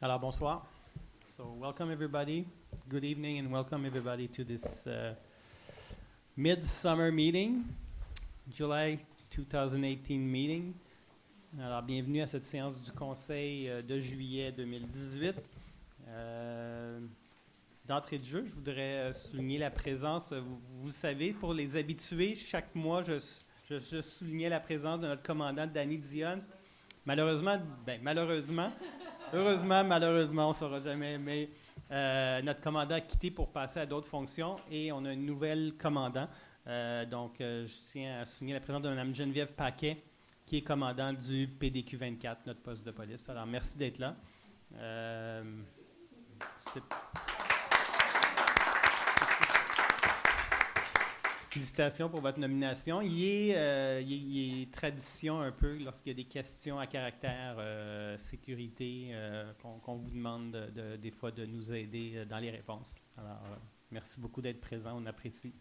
Alors, bonsoir. So, welcome everybody. Good evening and welcome everybody to this midsummer meeting, July 2018 meeting. Alors, bienvenue à cette séance du Conseil de juillet 2018. D'entrée de jeu, je voudrais souligner la présence, vous savez, pour les habitués, chaque mois, je soulignais la présence de notre commandant Danny Dion. Malheureusement, malheureusement, on ne saura jamais, mais notre commandant a quitté pour passer à d'autres fonctions et on a une nouvelle commandant. Je tiens à souligner la présence de Mme Geneviève Paquet, qui est commandant du PDQ 24, notre poste de police. Alors, merci d'être là. Félicitations pour votre nomination. Il est tradition un peu, lorsqu'il y a des questions à caractère sécurité, qu'on vous demande des fois de nous aider dans les réponses. Alors, merci beaucoup d'être présent, on apprécie.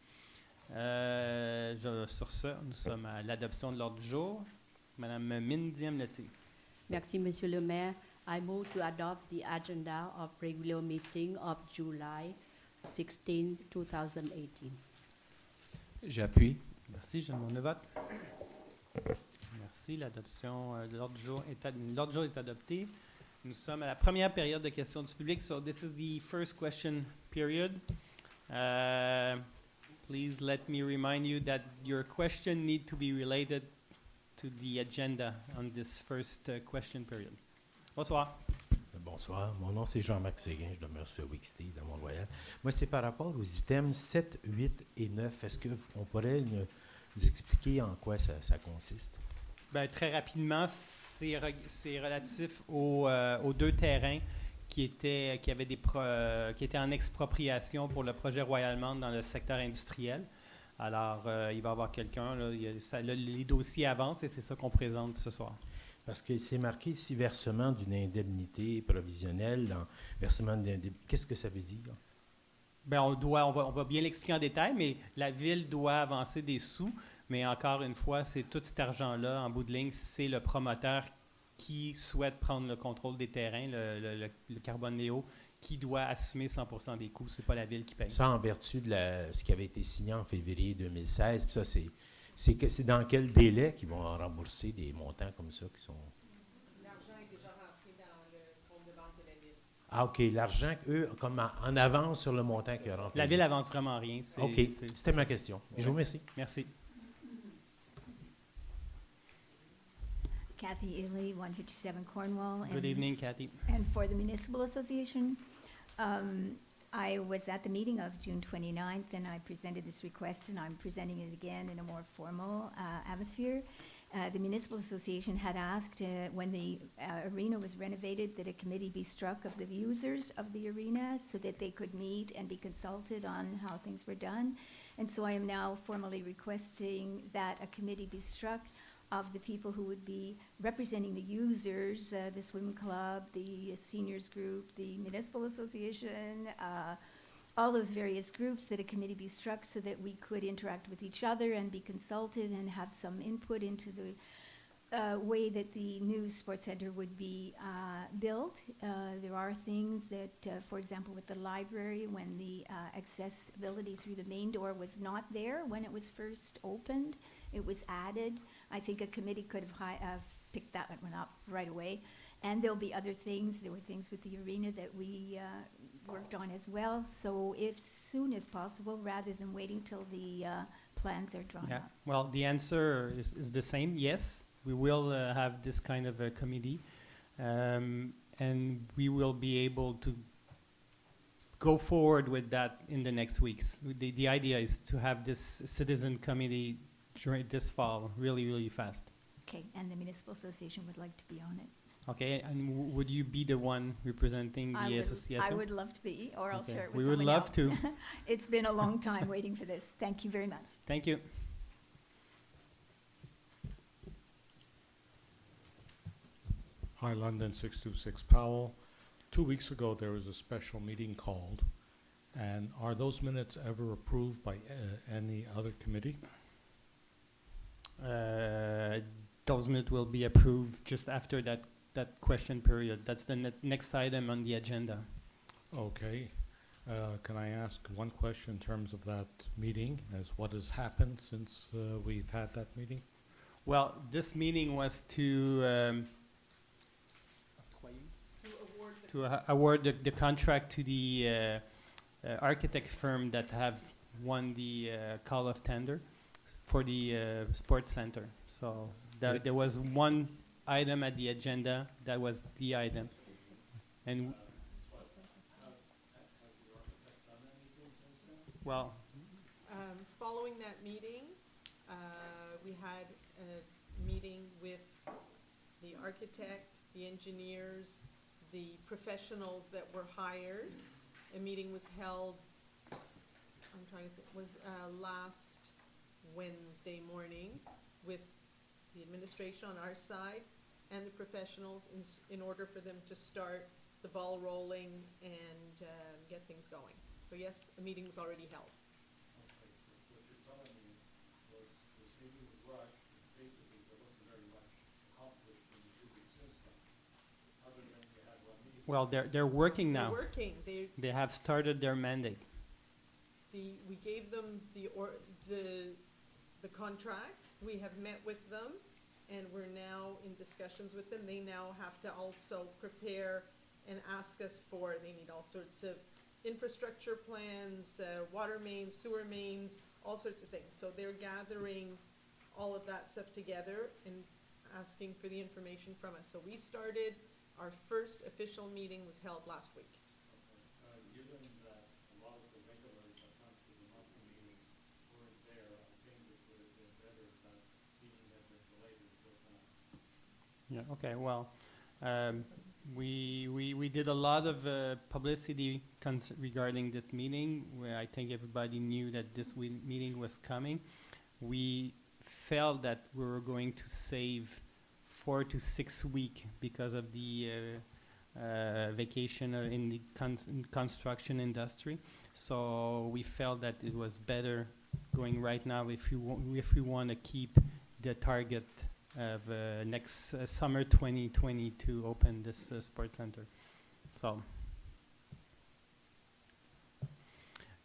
Sur ce, nous sommes à l'adoption de l'ordre du jour. Madame Mindy Amleti. Merci, Monsieur le maire. I move to adopt the agenda of regular meeting of July 16, 2018. J'appuie. Merci, je demande le vote. Merci, l'adoption de l'ordre du jour est adopté. Nous sommes à la première période de questions du public. So this is the first question period. Please let me remind you that your question need to be related to the agenda on this first question period. Bonsoir. Bonsoir, mon nom c'est Jean-Marc Séguin, je demeure sur Wixty dans Mont-Royal. Moi, c'est par rapport aux items 7, 8 et 9. Est-ce qu'on pourrait nous expliquer en quoi ça consiste? Bien, très rapidement, c'est relatif aux deux terrains qui étaient en expropriation pour le projet Royalmont dans le secteur industriel. Alors, il va y avoir quelqu'un, les dossiers avancent et c'est ça qu'on présente ce soir. Parce que c'est marqué ici versement d'une indemnité provisionnelle, versement qu'est-ce que ça veut dire? Bien, on va bien l'expliquer en détail, mais la Ville doit avancer des sous, mais encore une fois, c'est tout cet argent-là, en bout de ligne, c'est le promoteur qui souhaite prendre le contrôle des terrains, le Carbone Néo, qui doit assumer 100% des coûts. C'est pas la Ville qui paye. Ça en vertu de ce qui avait été signé en février 2016, puis ça, c'est dans quel délai qu'ils vont rembourser des montants comme ça qui sont... L'argent est déjà rentré dans le compte de banque de la Ville. Ah, OK. L'argent, eux, comme en avance sur le montant qu'ils auront payé. La Ville avance vraiment rien. OK. C'était ma question. Ouais. Je vous remercie. Merci. Kathy Ely, 157 Cornwall. Good evening, Kathy. And for the Municipal Association, I was at the meeting of June 29th, and I presented this request, and I'm presenting it again in a more formal atmosphere. The Municipal Association had asked when the arena was renovated that a committee be struck of the users of the arena so that they could meet and be consulted on how things were done. And so I am now formally requesting that a committee be struck of the people who would be representing the users, the swim club, the seniors group, the municipal association, all those various groups, that a committee be struck so that we could interact with each other and be consulted and have some input into the way that the new sports center would be built. There are things that, for example, with the library, when the accessibility through the main door was not there when it was first opened, it was added. I think a committee could have picked that one up right away. And there'll be other things. There were things with the arena that we worked on as well. So if soon as possible, rather than waiting till the plans are drawn up. Well, the answer is the same. Yes, we will have this kind of a committee. And we will be able to go forward with that in the next weeks. The idea is to have this citizen committee during this fall, really, really fast. Okay, and the Municipal Association would like to be on it. Okay, and would you be the one representing the association? I would love to be, or I'll share it with we would someone love else. to. It's been a long time waiting for this. Thank you very much. Thank you. Hi, London 626 Powell. 2 weeks ago, there was a special meeting called, and are those minutes ever approved by any other committee? Those minutes will be approved just after that that question period. That's the next item on the agenda. Okay. Can I ask one question in terms of that meeting, as what has happened since we've had that meeting? Well, this meeting was to award the contract to the architect firm that have won the call of tender for the sports center. So there was one item at the agenda. That was the item. And well, Following that meeting, we had a meeting with the architect, the engineers, the professionals that were hired. A meeting was held, I'm trying to think, was last Wednesday morning with the administration on our side and the professionals in order for them to start the ball rolling and get things going. So yes, a meeting was already held. Okay, what you're telling me was this meeting was rushed, basically there wasn't very much accomplished in the 2 weeks since then, other than you had one meeting. well, they're working now. They're working. They have started their mandate. We gave them the contract. We have met with them, and we're now in discussions with them. They now have to also prepare and ask us for, they need all sorts of infrastructure plans, water mains, sewer mains, all sorts of things. So they're gathering all of that stuff together and asking for the information from us. So we started, our first official meeting was held last week. Given that a lot of the regulars that come to the monthly meetings weren't there, I think it would have been better if that meeting had been delayed until now. Yeah. Okay. Well, we did a lot of publicity regarding this meeting. Where I think everybody knew that this meeting was coming. We felt that we were going to save 4 to 6 weeks because of the vacation in the construction industry. So we felt that it was better going right now if we want to keep the target of next summer 2020 to open this sports center. So,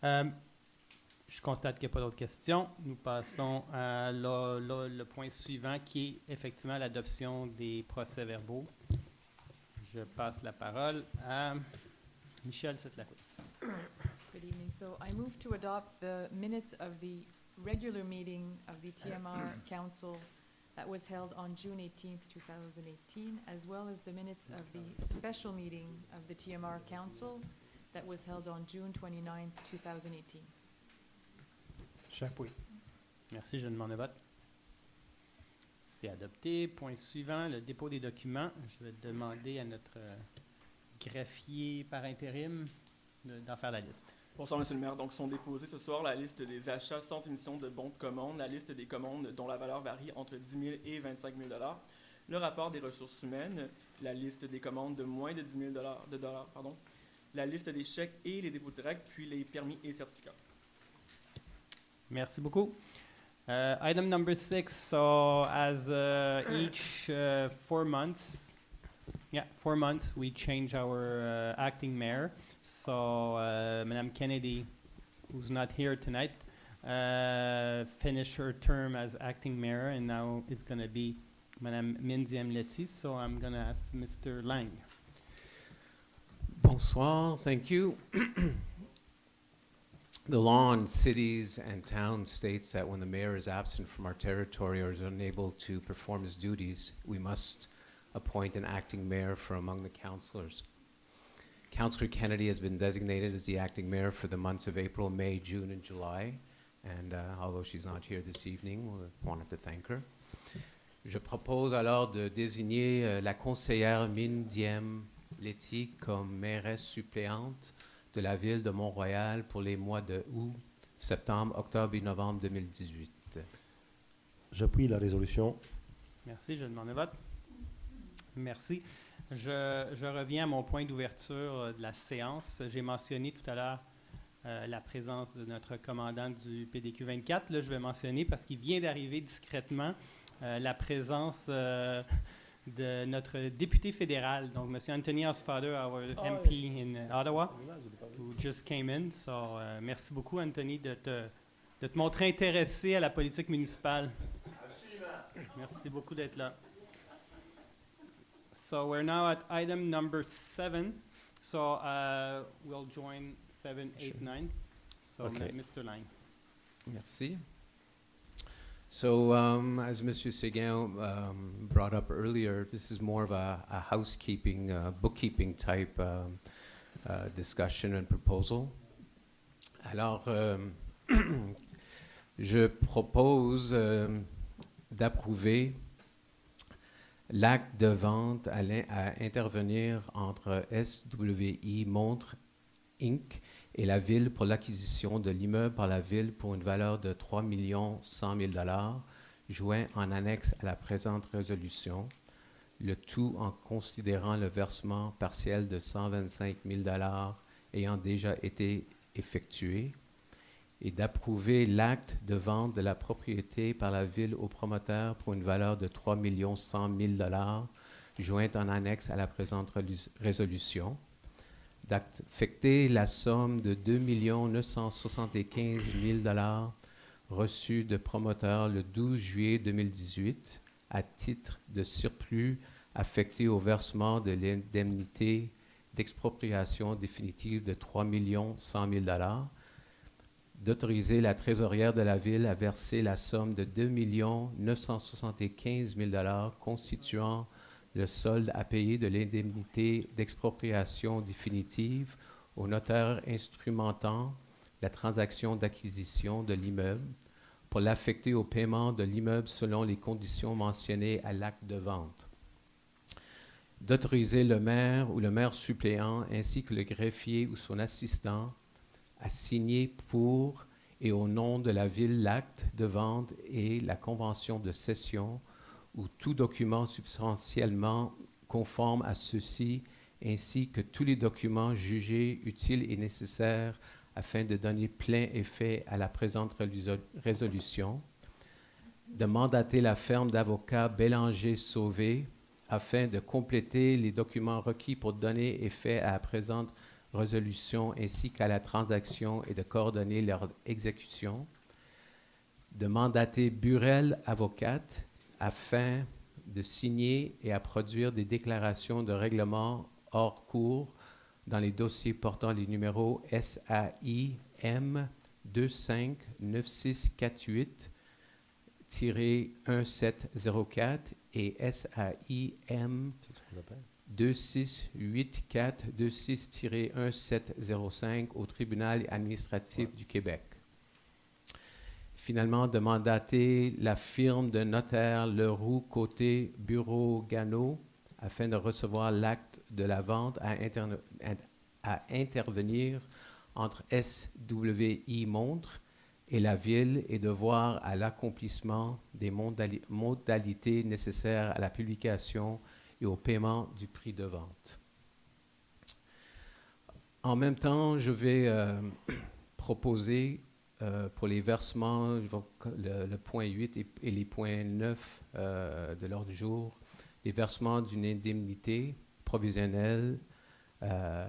je constate qu'il n'y a pas d'autres questions. Nous passons à le point suivant qui est effectivement l'adoption des procès-verbaux. Je passe la parole à Michel Setlacou. Good evening. So I move to adopt the minutes of the regular meeting of the TMR Council that was held on June 18th, 2018, as well as the minutes of the special meeting of the TMR Council that was held on June 29th, 2018. Chapuis. Merci, je demande le vote. C'est adopté. Point suivant, le dépôt des documents. Je vais demander à notre greffier par intérim d'en faire la liste. Bonsoir, Monsieur le maire. Donc, sont déposés ce soir la liste des achats sans émission de bons de commande, la liste des commandes dont la valeur varie entre 10 000 et 25 000 $, le rapport des ressources humaines, la liste des commandes de moins de 10 000 $, la liste des chèques et les dépôts directs, puis les permis et certificats. Merci beaucoup. Item number 6. So, as each 4 months, 4 months, we change our acting mayor. So, Madame Kennedy, who's not here tonight, finished her term as acting mayor, and now it's going to be Madame Mindy Amleti. So, I'm going to ask Mr. Lang. Bonsoir, thank you. The law in cities and towns states that when the mayor is absent from our territory or is unable to perform his duties, we must appoint an acting mayor from among the councillors. Councillor Kennedy has been designated as the acting mayor for the months of April, May, June, and July. And although she's not here this evening, we wanted to thank her. Je propose alors de désigner la conseillère Mindiem Letty comme mairesse suppléante de la ville de Mont-Royal pour les mois de août, septembre, octobre et novembre 2018. J'appuie la résolution. Merci, je demande le vote. Merci. Je reviens à mon point d'ouverture de la séance. J'ai mentionné tout à l'heure la présence de notre commandant du PDQ 24. Là, je vais mentionner, parce qu'il vient d'arriver discrètement, la présence de notre député fédéral, donc M. Anthony Osfather, our MP in Ottawa, who just came in. So, merci beaucoup, Anthony, de te montrer intéressé à la politique municipale. Absolument. Merci beaucoup d'être là. So, we're now at item number 7. So, we'll join 7, 8, 9. So, Okay. Mr. Line. Merci. So, as Mr. Seguin brought up earlier, this is more of a housekeeping, bookkeeping type discussion and proposal. Alors, je propose d'approuver l'acte de vente à intervenir entre SWI Montre Inc. et la Ville pour l'acquisition de l'immeuble par la Ville pour une valeur de 3 100 000 $, joint en annexe à la présente résolution, le tout en considérant le versement partiel de 125 000 $ ayant déjà été effectué, et d'approuver l'acte de vente de la propriété par la Ville au promoteur pour une valeur de 3 100 000 $, jointe en annexe à la présente résolution, d'affecter la somme de 2 975 000 $ reçue de promoteur le 12 juillet 2018 à titre de surplus affecté au versement de l'indemnité d'expropriation définitive de 3 100 000 $, d'autoriser la trésorière de la Ville à verser la somme de 2 975 000 $ constituant le solde à payer de l'indemnité d'expropriation définitive au notaire instrumentant la transaction d'acquisition de l'immeuble pour l'affecter au paiement de l'immeuble selon les conditions mentionnées à l'acte de vente. D'autoriser le maire ou le maire suppléant ainsi que le greffier ou son assistant à signer pour et au nom de la Ville l'acte de vente et la convention de cession ou tout document substantiellement conforme à ceux-ci, ainsi que tous les documents jugés utiles et nécessaires afin de donner plein effet à la présente résolution, de mandater la firme d'avocats Bélanger-Sauvé afin de compléter les documents requis pour donner effet à la présente résolution ainsi qu'à la transaction et de coordonner leur exécution, de mandater Burel Avocate afin de signer et à produire des déclarations de règlement hors cours dans les dossiers portant les numéros SAIM 259648-1704 et SAIM 268426-1705 au tribunal administratif du Québec. Finalement, de mandater la firme de notaire Leroux Côté Bureau Gano afin de recevoir l'acte de la vente à intervenir entre SWI Montre et la Ville et de voir à l'accomplissement des modalités nécessaires à la publication et au paiement du prix de vente. En même temps, je vais proposer pour les versements, le point 8 et les points 9 de l'ordre du jour, les versements d'une indemnité provisionnelle à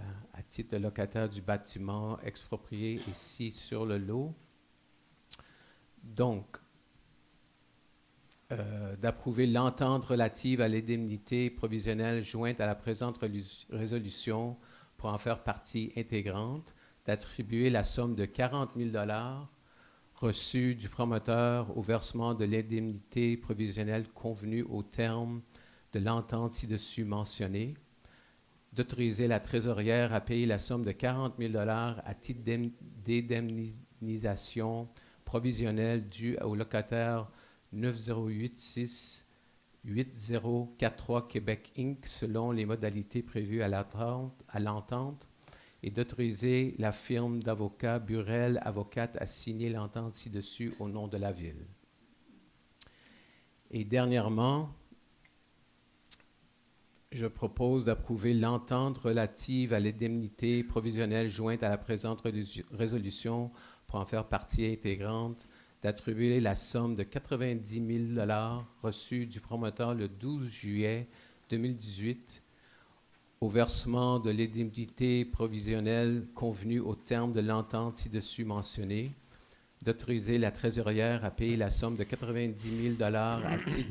titre de locataire du bâtiment exproprié ici sur le lot. Donc, d'approuver l'entente relative à l'indemnité provisionnelle jointe à la présente résolution pour en faire partie intégrante, d'attribuer la somme de 40 000 $ reçue du promoteur au versement de l'indemnité provisionnelle convenue au terme de l'entente ci-dessus mentionnée, d'autoriser la trésorière à payer la somme de 40 000 $ à titre d'indemnisation provisionnelle due au locataire 9086-8043 Québec Inc. selon les modalités prévues à l'entente et d'autoriser la firme d'avocats Burel Avocate à signer l'entente ci-dessus au nom de la Ville. Et dernièrement, je propose d'approuver l'entente relative à l'indemnité provisionnelle jointe à la présente résolution pour en faire partie intégrante, d'attribuer la somme de 90 000 $ reçue du promoteur le 12 juillet 2018 au versement de l'indemnité provisionnelle convenue au terme de l'entente ci-dessus mentionnée, d'autoriser la trésorière à payer la somme de 90 000 à titre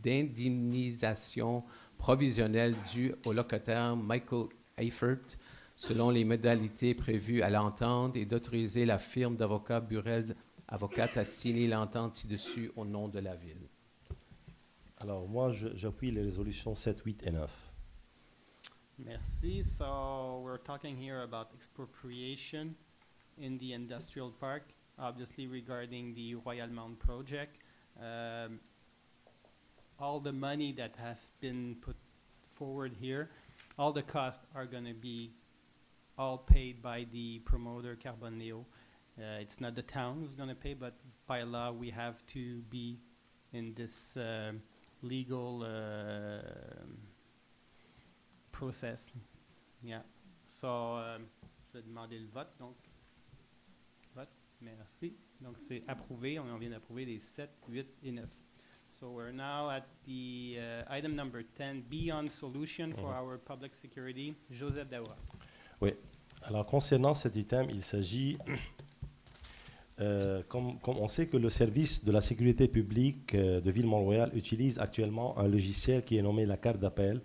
d'indemnisation provisionnelle due au locataire Michael Eifert selon les modalités prévues à l'entente et d'autoriser la firme d'avocats Burel Avocate à signer l'entente ci-dessus au nom de la ville. Alors, moi, j'appuie les résolutions 7, 8 et 9. Merci. So we're talking here about expropriation in the industrial park, obviously regarding the Royal Mount project. All the money that has been put forward here, all the costs are going to be all paid by the promoter Carboneo. It's not the town who's going to pay, but by law we have to be in this legal process. Yeah. So, je vais demander le vote. Donc, vote. Merci. Donc, c'est approuvé. On vient d'approuver les 7, 8 et 9. So, we're now at the item number 10, Beyond Solution for our Public Security. Joseph Daoura. Oui. Alors, concernant cet item, il s'agit, comme on sait que le service de la sécurité publique de Ville-Mont-Royal utilise actuellement un logiciel qui est nommé la carte d'appel,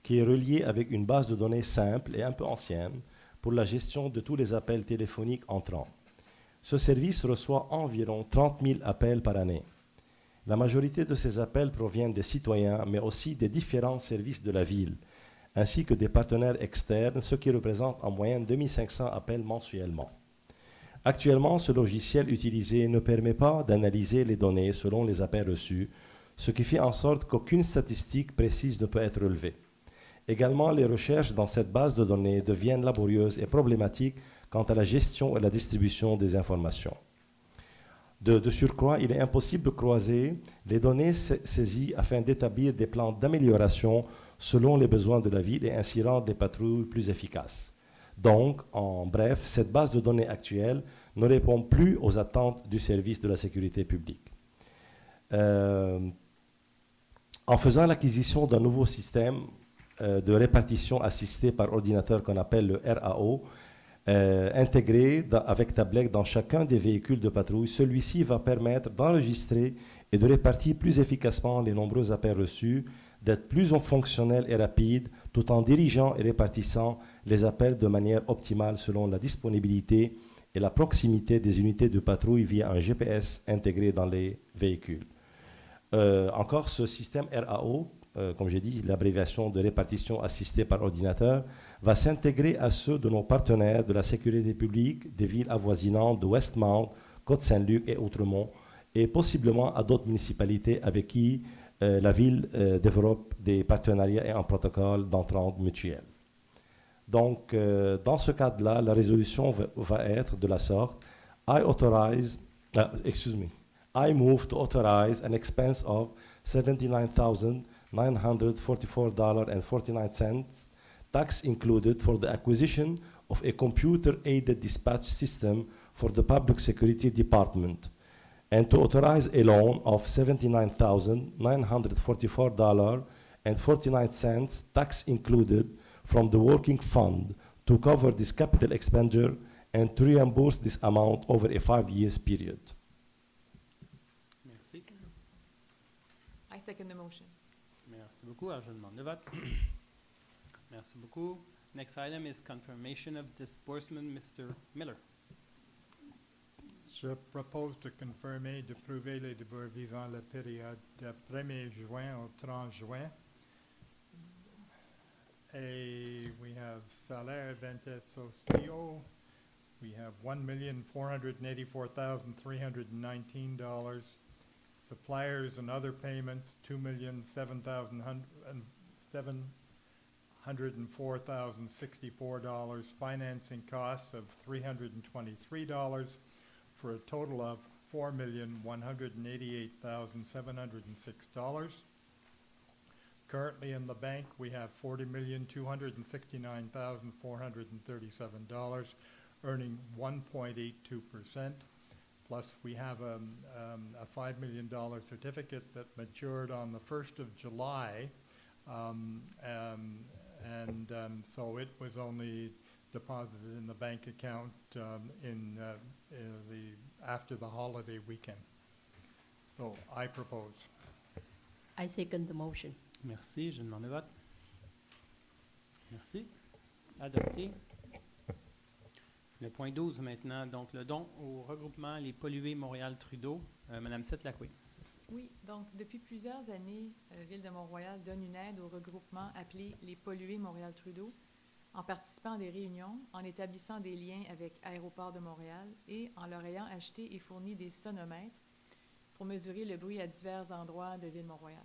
qui est relié avec une base de données simple et un peu ancienne pour la gestion de tous les appels téléphoniques entrants. Ce service reçoit environ 30 000 appels par année. La majorité de ces appels proviennent des citoyens, mais aussi des différents services de la ville, ainsi que des partenaires externes, ce qui représente en moyenne 2500 appels mensuellement. Actuellement, ce logiciel utilisé ne permet pas d'analyser les données selon les appels reçus, ce qui fait en sorte qu'aucune statistique précise ne peut être relevée. Également, les recherches dans cette base de données deviennent laborieuses et problématiques quant à la gestion et la distribution des informations. De surcroît, il est impossible de croiser les données saisies afin d'établir des plans d'amélioration selon les besoins de la ville et ainsi rendre les patrouilles plus efficaces. Donc, en bref, cette base de données actuelle ne répond plus aux attentes du service de la sécurité publique. En faisant l'acquisition d'un nouveau système de répartition assistée par ordinateur qu'on appelle le RAO, intégré avec tablette dans chacun des véhicules de patrouille, celui-ci va permettre d'enregistrer et de répartir plus efficacement les nombreux appels reçus, d'être plus fonctionnel et rapide, tout en dirigeant et répartissant les appels de manière optimale selon la disponibilité et la proximité des unités de patrouille via un GPS intégré dans les véhicules. Encore, ce système RAO, comme j'ai dit, l'abréviation de répartition assistée par ordinateur, va s'intégrer à ceux de nos partenaires de la sécurité publique des villes avoisinantes de Westmount, Côte-Saint-Luc et Outremont, et possiblement à d'autres municipalités avec qui la ville développe des partenariats et un protocole d'entente mutuelle. Donc, dans ce cadre-là, la résolution va être de la sorte: I move to authorize an expense of $79,944.49, tax included, for the acquisition of a computer-aided dispatch system for the Public Security Department, and to authorize a loan of $79,944.49, tax included, from the working fund to cover this capital expenditure and to reimburse this amount over a 5-year period. Merci. I second the motion. Merci beaucoup. Alors, je demande le vote. Merci beaucoup. Next item is confirmation of disbursement. Mr. Miller. Je propose de confirmer, d'approuver les débours vivant la période du 1er juin au 30 juin. Et we have salaires et sociaux. We have $1,484,319. Suppliers and other payments, $2,704,064. Financing costs of $323, for a total of $4,188,706. Currently in the bank, we have $40,269,437, earning 1.82%. Plus, we have a $5 million certificate that matured on the 1st of July. So it was only deposited in the bank account after the holiday weekend. So I propose. I second the motion. Merci. Je demande le vote. Merci. Adopté. Le point 12 maintenant, donc le don au regroupement Les Pollués Montréal-Trudeau. Madame Setlacoué. Oui, donc depuis plusieurs années, Ville de Mont-Royal donne une aide au regroupement appelé Les Pollués Montréal-Trudeau en participant à des réunions, en établissant des liens avec Aéroport de Montréal et en leur ayant acheté et fourni des sonomètres pour mesurer le bruit à divers endroits de Ville-Mont-Royal.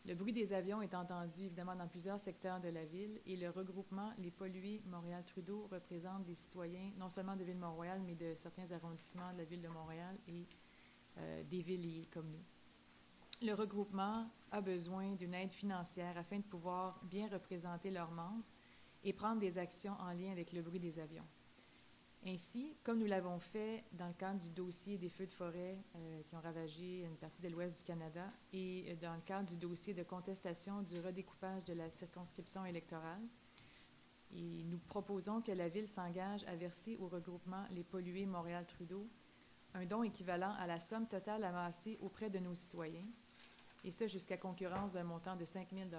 Le bruit des avions est entendu évidemment dans plusieurs secteurs de la ville et le regroupement Les Pollués Montréal-Trudeau représente des citoyens non seulement de Ville-Mont-Royal, mais de certains arrondissements de la ville de Montréal et des villes liées comme nous. Le regroupement a besoin d'une aide financière afin de pouvoir bien représenter leurs membres et prendre des actions en lien avec le bruit des avions. Ainsi, comme nous l'avons fait dans le cadre du dossier des feux de forêt qui ont ravagé une partie de l'ouest du Canada et dans le cadre du dossier de contestation du redécoupage de la circonscription électorale, et nous proposons que la Ville s'engage à verser au regroupement Les Pollués Montréal-Trudeau un don équivalent à la somme totale amassée auprès de nos citoyens, et ce jusqu'à concurrence d'un montant de 5 000 $.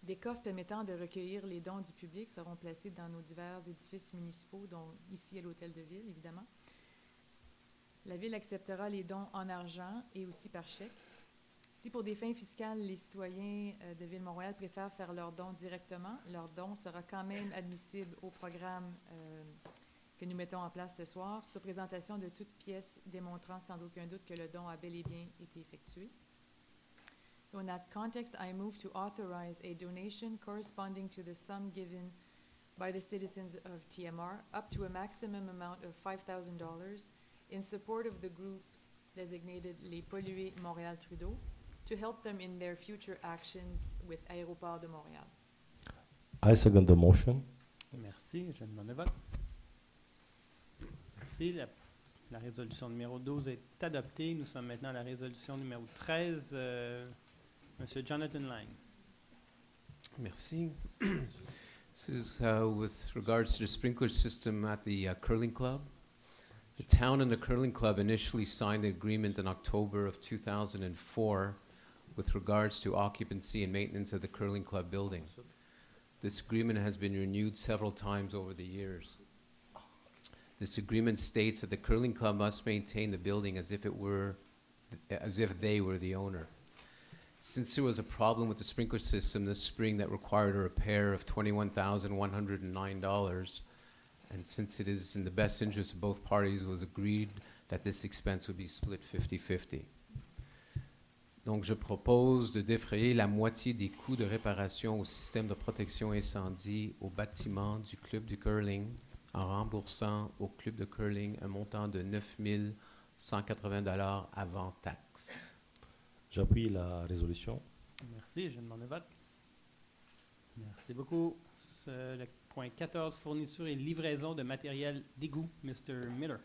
Des coffres permettant de recueillir les dons du public seront placés dans nos divers édifices municipaux, dont ici à l'Hôtel de Ville, évidemment. La Ville acceptera les dons en argent et aussi par chèque. Si pour des fins fiscales, les citoyens de Ville-Mont-Royal préfèrent faire leurs dons directement, leur don sera quand même admissible au programme que nous mettons en place ce soir, sur présentation de toute pièce démontrant sans aucun doute que le don a bel et bien été effectué. So in that context, I move to authorize a donation corresponding to the sum given by the citizens of TMR up to a maximum amount of $5,000 in support of the group designated Les Pollués Montréal-Trudeau to help them in their future actions with Aéroport de Montréal. I second the motion. Merci. Je demande le vote. Merci. La résolution numéro 12 est adoptée. Nous sommes maintenant à la résolution numéro 13. Monsieur Jonathan Lang. Merci. This is with regards to the sprinkler system at the curling club. The town and the curling club initially signed an agreement in October of 2004 with regards to occupancy and maintenance of the curling club building. This agreement has been renewed several times over the years. This agreement states that the curling club must maintain the building as if they were the owner. Since there was a problem with the sprinkler system this spring that required a repair of $21,109, and since it is in the best interest of both parties, it was agreed that this expense would be split 50-50. Donc, je propose de défrayer la moitié des coûts de réparation au système de protection incendie au bâtiment du club du curling en remboursant au club de curling un montant de $9 180 avant taxe. J'appuie la résolution. Merci. Je demande le vote. Merci beaucoup. Le point 14, fourniture et livraison de matériel d'égout. Mr. Miller.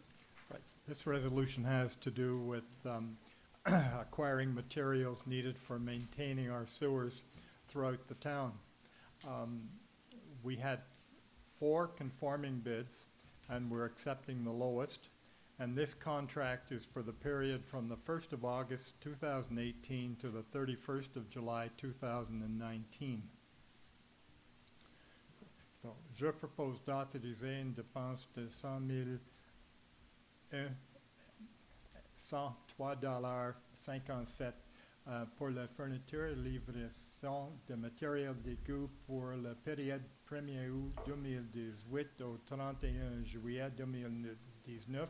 Right. This resolution has to do with acquiring materials needed for maintaining our sewers throughout the town. We had 4 conforming bids, and we're accepting the lowest. And this contract is for the period from the 1st of August 2018 to the 31st of July 2019. So, je propose d'autoriser une dépense de $103,57 pour la fourniture et livraison de matériel d'égout pour la période 1er août 2018 au 31 juillet 2019.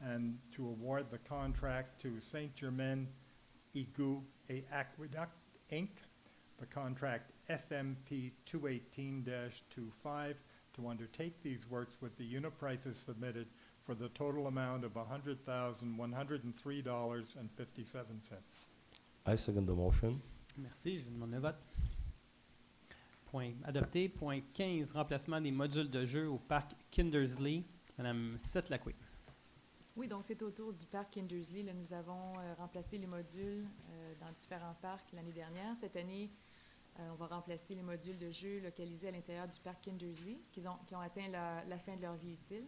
And to award the contract to Saint Germain Egout et Aqueduct, Inc., the contract SMP 218-25, to undertake these works with the unit prices submitted for the total amount of $100,103.57. I second the motion. Merci. Je demande le vote. Point adopté. Point 15, remplacement des modules de jeu au parc Kindersley. Madame Setlacoué. Oui, donc c'est autour du parc Kindersley. Là, nous avons remplacé les modules dans différents parcs l'année dernière. Cette année, on va remplacer les modules de jeux localisés à l'intérieur du parc Kindersley qui ont atteint la fin de leur vie utile.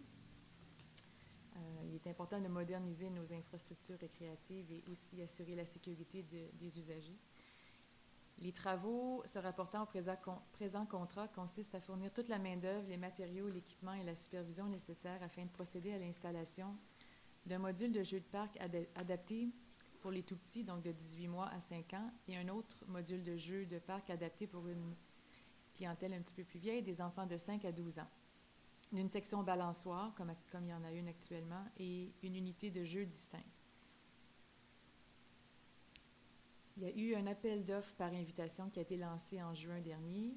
Il est important de moderniser nos infrastructures récréatives et aussi assurer la sécurité des usagers. Les travaux se rapportant au présent contrat consistent à fournir toute la main-d'œuvre, les matériaux, l'équipement et la supervision nécessaires afin de procéder à l'installation d'un module de jeu de parc adapté pour les tout-petits, donc de 18 mois à 5 ans, et un autre module de jeu de parc adapté pour une clientèle un petit peu plus vieille, des enfants de 5 à 12 ans. D'une section balançoire, comme il y en a une actuellement, et une unité de jeu distincte. Il y a eu un appel d'offres par invitation qui a été lancé en juin dernier.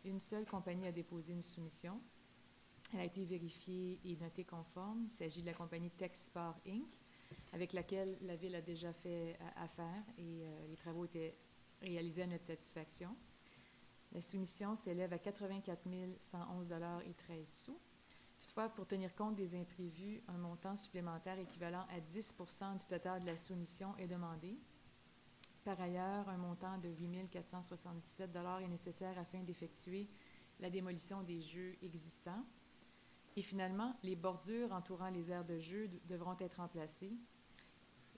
Une seule compagnie a déposé une soumission. Elle a été vérifiée et notée conforme. Il s'agit de la compagnie TechSport Inc., avec laquelle la Ville a déjà fait affaire et les travaux étaient réalisés à notre satisfaction. La soumission s'élève à 84 111,13 $. Toutefois, pour tenir compte des imprévus, un montant supplémentaire équivalent à 10 % du total de la soumission est demandé. Par ailleurs, un montant de 8 477 $ est nécessaire afin d'effectuer la démolition des jeux existants. Et finalement, les bordures entourant les aires de jeu devront être remplacées.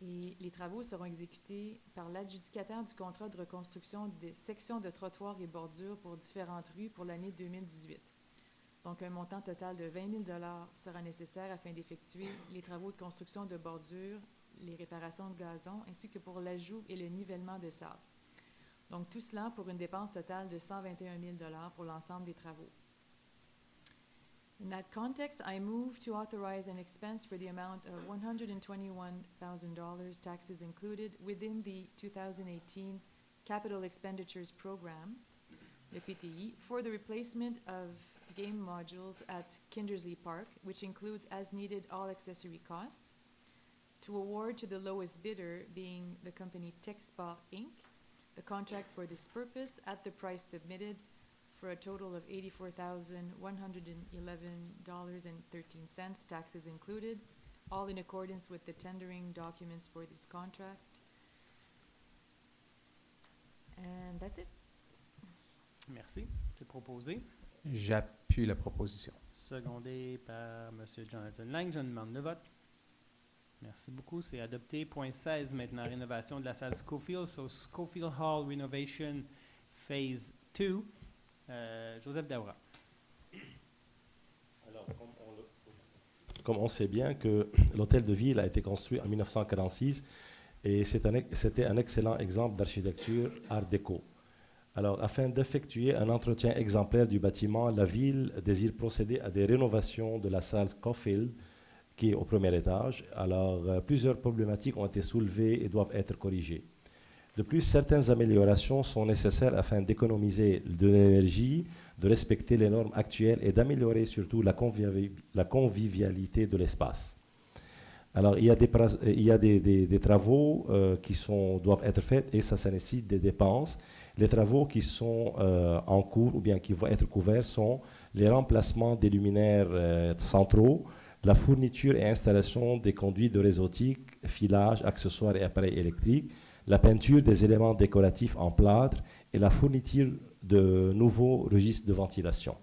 Et les travaux seront exécutés par l'adjudicataire du contrat de reconstruction des sections de trottoirs et bordures pour différentes rues pour l'année 2018. Donc, un montant total de 20 000 $ sera nécessaire afin d'effectuer les travaux de construction de bordures, les réparations de gazon, ainsi que pour l'ajout et le nivellement de sable. Donc, tout cela pour une dépense totale de 121 000 $ pour l'ensemble des travaux. In that context, I move to authorize an expense for the amount of $121,000, taxes included, within the 2018 Capital Expenditures Program, the PTE, for the replacement of game modules at Kindersley Park, which includes as needed all accessory costs, to award to the lowest bidder, being the company TechSpa Inc., the contract for this purpose at the price submitted, for a total of $84,111.13, taxes included, all in accordance with the tendering documents for this contract. And that's it. Merci. C'est proposé. J'appuie la proposition. Secondé par M. Jonathan Lang. Je demande le vote. Merci beaucoup. C'est adopté. Point 16, maintenant, rénovation de la salle Schofield. So, Schofield Hall Renovation Phase 2. Joseph Daoura. Alors, comme on sait bien que l'hôtel de ville a été construit en 1946 et c'était un excellent exemple d'architecture art déco. Alors, afin d'effectuer un entretien exemplaire du bâtiment, la ville désire procéder à des rénovations de la salle Schofield, qui est au premier étage. Alors, plusieurs problématiques ont été soulevées et doivent être corrigées. De plus, certaines améliorations sont nécessaires afin d'économiser de l'énergie, de respecter les normes actuelles et d'améliorer surtout la convivialité de l'espace. Alors, il y a des travaux qui doivent être faits et ça nécessite des dépenses. Les travaux qui sont en cours ou bien qui vont être couverts sont les remplacements des luminaires centraux, la fourniture et installation des conduits de réseautique, filage, accessoires et appareils électriques, la peinture des éléments décoratifs en plâtre et la fourniture de nouveaux registres de ventilation.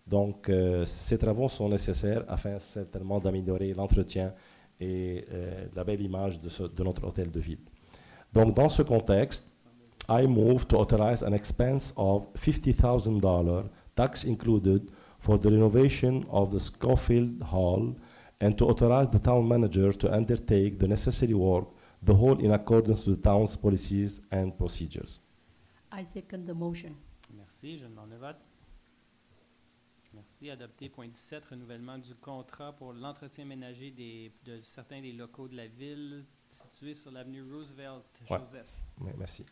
Donc, ces travaux sont nécessaires afin certainement d'améliorer l'entretien et la belle image de notre hôtel de ville. Donc, dans ce contexte, I move to authorize an expense of $50,000, tax included, for the renovation of the Schofield Hall and to authorize the town manager to undertake the necessary work, the whole in accordance with the town's policies and procedures. I second the motion. Merci. Je demande le vote. Merci. Adopté. Point 17, renouvellement du contrat pour l'entretien ménager de certains des locaux de la ville situés sur l'avenue Roosevelt. Ouais. Joseph. Oui, merci.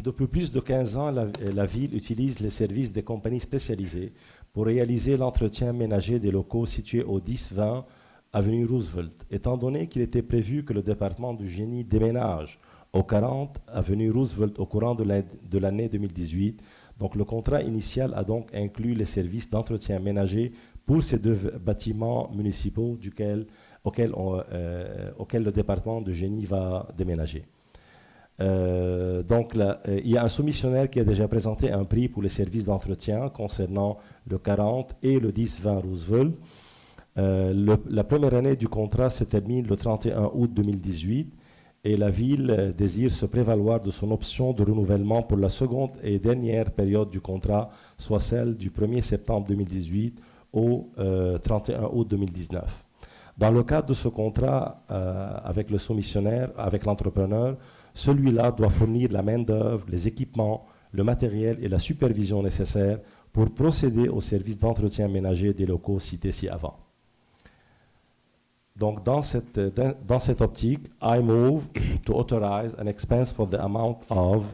Depuis plus de 15 ans, la ville utilise les services des compagnies spécialisées pour réaliser l'entretien ménager des locaux situés au 10-20 avenue Roosevelt. Étant donné qu'il était prévu que le département du génie déménage au 40 avenue Roosevelt au courant de l'année 2018, donc le contrat initial a donc inclus les services d'entretien ménager pour ces deux bâtiments municipaux duquel auquel le département de génie va déménager. Donc, il y a un soumissionnaire qui a déjà présenté un prix pour les services d'entretien concernant le 40 et le 10-20 Roosevelt. La première année du contrat se termine le 31 août 2018 et la ville désire se prévaloir de son option de renouvellement pour la seconde et dernière période du contrat, soit celle du 1er septembre 2018 au 31 août 2019. Dans le cadre de ce contrat avec le soumissionnaire, avec l'entrepreneur, celui-là doit fournir la main-d'œuvre, les équipements, le matériel et la supervision nécessaires pour procéder au service d'entretien ménager des locaux cités ci-avant. Donc, dans cette optique, I move to authorize an expense for the amount of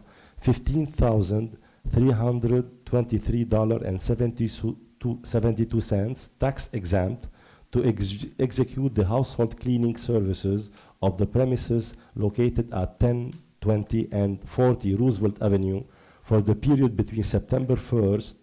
$15,323.72 tax exempt to execute the household cleaning services of the premises located at 10, 20, and 40 Roosevelt Avenue for the period between September 1st,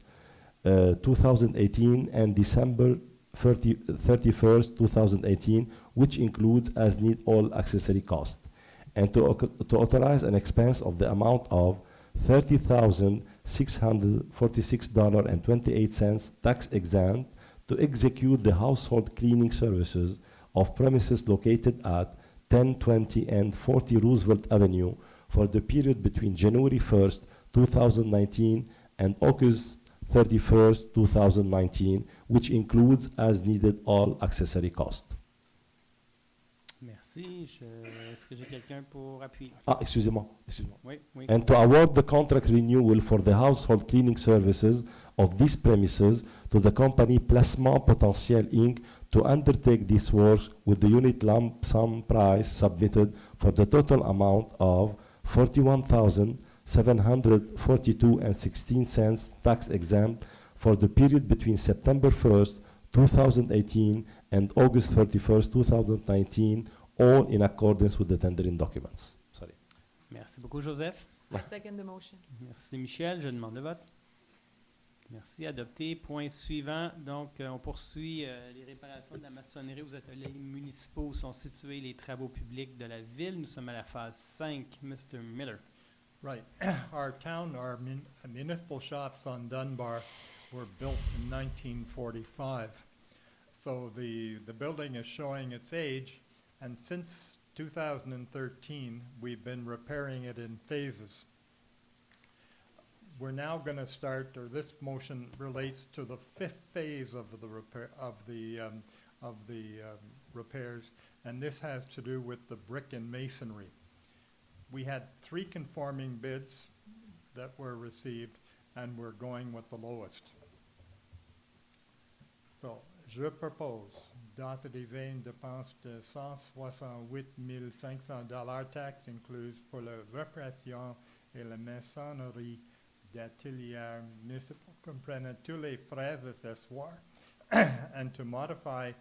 2018 and December 31st, 2018, which includes as need all accessory costs, and to authorize an expense of the amount of $30,646.28 tax exempt to execute the household cleaning services of premises located at 10, 20, and 40 Roosevelt Avenue for the period between January 1st, 2019 and August 31st, 2019, which includes as needed all accessory costs. Merci. Est-ce que j'ai quelqu'un pour appuyer? Ah, excusez-moi. Oui, oui. And to award the contract renewal for the household cleaning services of these premises to the company Placement Potentiel Inc. to undertake this work with the unit lump sum price submitted for the total amount of $41,742.16 tax exempt for the period between September 1st, 2018 and August 31st, 2019, all in accordance with the tendering documents. Sorry. Merci beaucoup, Joseph. I second the motion. Merci, Michel. Je demande le vote. Merci, adopté. Point suivant. Donc, on poursuit les réparations de la maçonnerie aux ateliers municipaux où sont situés les travaux publics de la ville. Nous sommes à la phase 5. Mr. Miller. Right. Our municipal shops on Dunbar were built in 1945. So the building is showing its age, and since 2013, we've been repairing it in phases. We're now going to start, or this motion relates to the 5th phase of the repair of the repairs, and this has to do with the brick and masonry. We had 3 conforming bids that were received, and we're going with the lowest. So, je propose d'autoriser une dépense de $168 500 taxes incluses pour la réparation et la maçonnerie d'ateliers municipaux comprenant tous les frais accessoires and to modify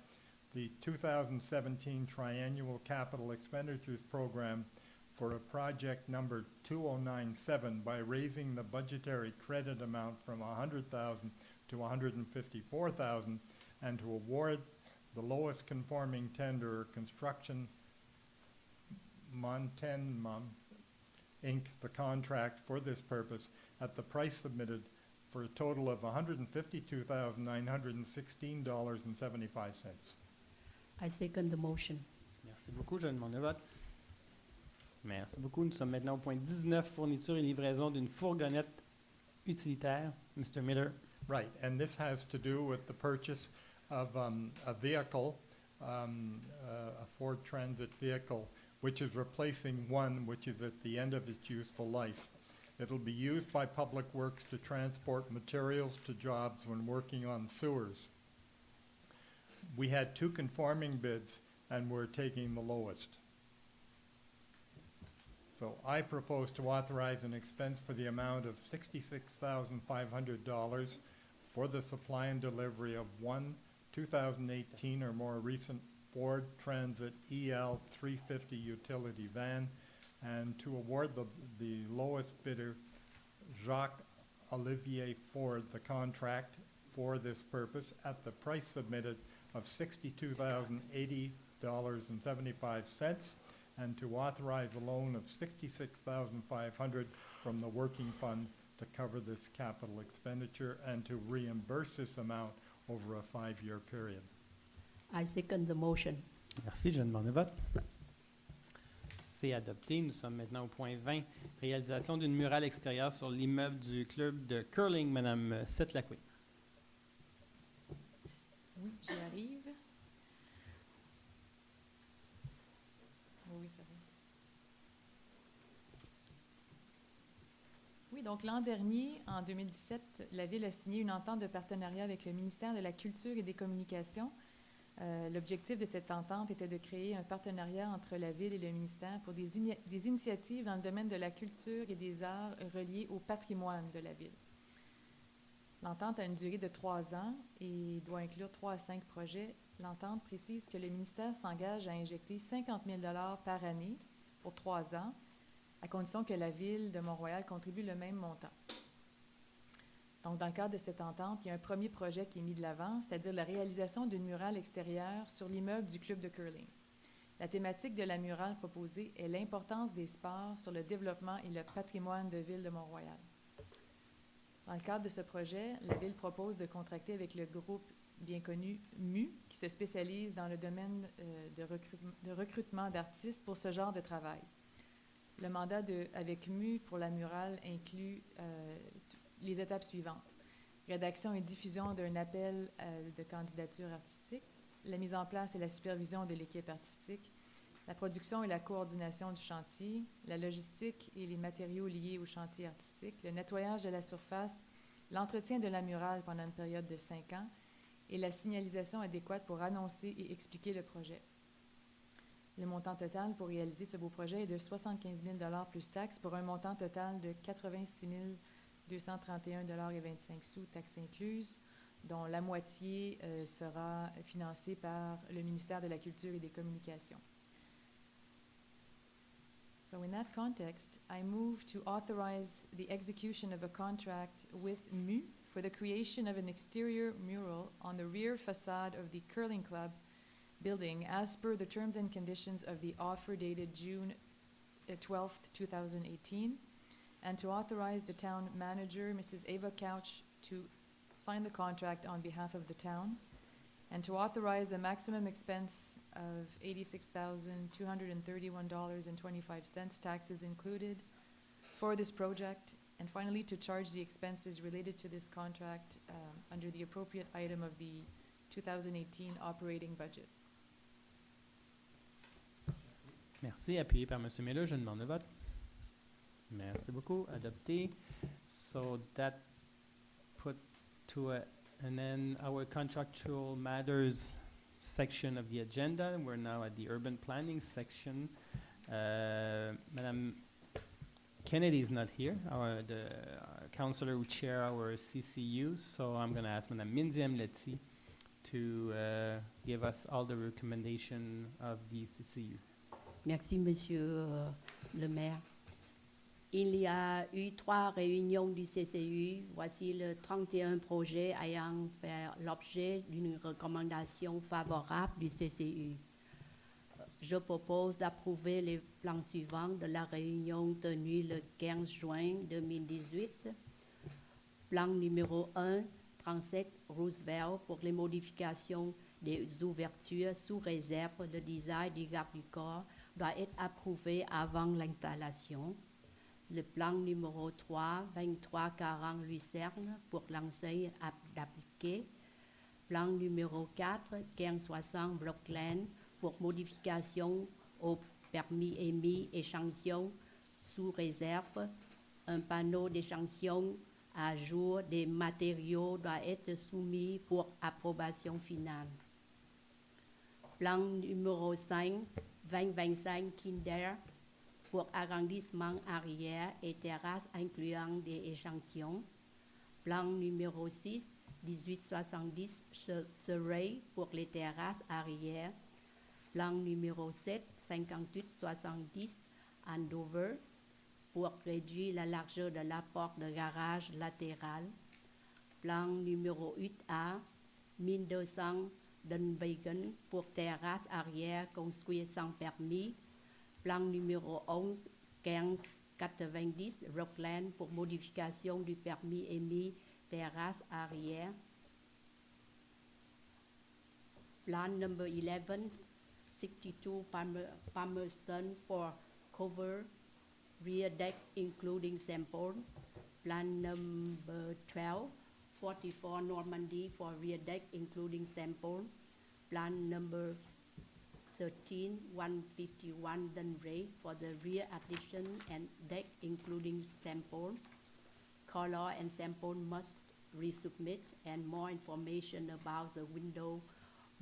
the 2017 triannual capital expenditures program for a project number 2097 by raising the budgetary credit amount from $100,000 to $154,000 and to award the lowest conforming tender, Construction Montenmum, Inc., the contract for this purpose at the price submitted for a total of $152,916.75. I second the motion. Merci beaucoup. Je demande le vote. Merci beaucoup. Nous sommes maintenant au point 19, fourniture et livraison d'une fourgonnette utilitaire. Mr. Miller. Right, and this has to do with the purchase of a vehicle, a Ford Transit vehicle, which is replacing one which is at the end of its useful life. It'll be used by Public Works to transport materials to jobs when working on sewers. We had 2 conforming bids, and we're taking the lowest. So I propose to authorize an expense for the amount of $66,500 for the supply and delivery of one 2018 or more recent Ford Transit EL 350 utility van, and to award the lowest bidder, Jacques Olivier Ford, the contract for this purpose at the price submitted of $62,080 $1,056.75 and to authorize a loan of $66,500 from the working fund to cover this capital expenditure and to reimburse this amount over a 5-year period. I second the motion. Merci, je demande le vote. C'est adopté. Nous sommes maintenant au point 20, réalisation d'une murale extérieure sur l'immeuble du club de curling, Madame Seth-Lacoué. Oui, j'y arrive. Oui, ça va. Oui, donc l'an dernier, en 2017, la Ville a signé une entente de partenariat avec le ministère de la Culture et des Communications. L'objectif de cette entente était de créer un partenariat entre la Ville et le ministère pour des initiatives dans le domaine de la culture et des arts reliés au patrimoine de la Ville. L'entente a une durée de 3 ans et doit inclure 3 à 5 projets. L'entente précise que le ministère s'engage à injecter 50 000 $ par année pour 3 ans, à condition que la Ville de Mont-Royal contribue le même montant. Donc, dans le cadre de cette entente, il y a un premier projet qui est mis de l'avant, c'est-à-dire la réalisation d'une murale extérieure sur l'immeuble du club de curling. La thématique de la murale proposée est l'importance des sports sur le développement et le patrimoine de Ville de Mont-Royal. Dans le cadre de ce projet, la Ville propose de contracter avec le groupe bien connu MU, qui se spécialise dans le domaine de recrutement d'artistes pour ce genre de travail. Le mandat avec MU pour la murale inclut les étapes suivantes. Rédaction et diffusion d'un appel de candidature artistique, la mise en place et la supervision de l'équipe artistique, la production et la coordination du chantier, la logistique et les matériaux liés au chantier artistique, le nettoyage de la surface, l'entretien de la murale pendant une période de 5 ans et la signalisation adéquate pour annoncer et expliquer le projet. Le montant total pour réaliser ce beau projet est de 75 000 $ plus taxes pour un montant total de 86 231,25 $, taxes incluses, dont la moitié sera financée par le ministère de la Culture et des Communications. So in that context, I move to authorize the execution of a contract with MU for the creation of an exterior mural on the rear facade of the curling club building as per the terms and conditions of the offer dated June 12th, 2018, and to authorize the town manager, Mrs. Ava Couch, to sign the contract on behalf of the town, and to authorize a maximum expense of $86,231.25, taxes included, for this project, and finally to charge the expenses related to this contract under the appropriate item of the 2018 operating budget. Merci. Appuyé par M. Miller, je demande le vote. Merci beaucoup. Adopté. So that put to an end our contractual matters section of the agenda. We're now at the urban planning section. Madame Kennedy is not here, the councillor who chair our CCU, so I'm going to ask Madame Mindy Amleti to give us all the recommendation of the CCU. Merci, Monsieur le maire. Il y a eu 3 réunions du CCU. Voici le 31 projets ayant fait l'objet d'une recommandation favorable du CCU. Je propose d'approuver les plans suivants de la réunion tenue le 15 juin 2018. Plan numéro 1, 37 Roosevelt pour les modifications des ouvertures sous réserve. Le design du garde du corps doit être approuvé avant l'installation. Le plan numéro 3, 2340 Lucerne pour l'enseigne d'appliquer. Plan numéro 4, 1560 Brookland pour modification au permis émis échantillon sous réserve. Un panneau d'échantillon à jour des matériaux doit être soumis pour approbation finale. Plan numéro 5, 2025 Kinder pour arrondissement arrière et terrasse incluant des échantillons. Plan numéro 6, 1870 Surrey pour les terrasses arrière. Plan numéro 7, 5870 Andover pour réduire la largeur de la porte de garage latérale. Plan numéro 8A, 1200 Dunvegan pour terrasse arrière construite sans permis. Plan numéro 11 1590 Rockland pour modification du permis émis terrasse arrière. Plan number 11 62 Palmerston for cover rear deck including sample. Plan number 12 44 Normandy for rear deck including sample. Plan number 13 151 Dunray for the rear addition and deck including sample. Color and sample must resubmit and more information about the window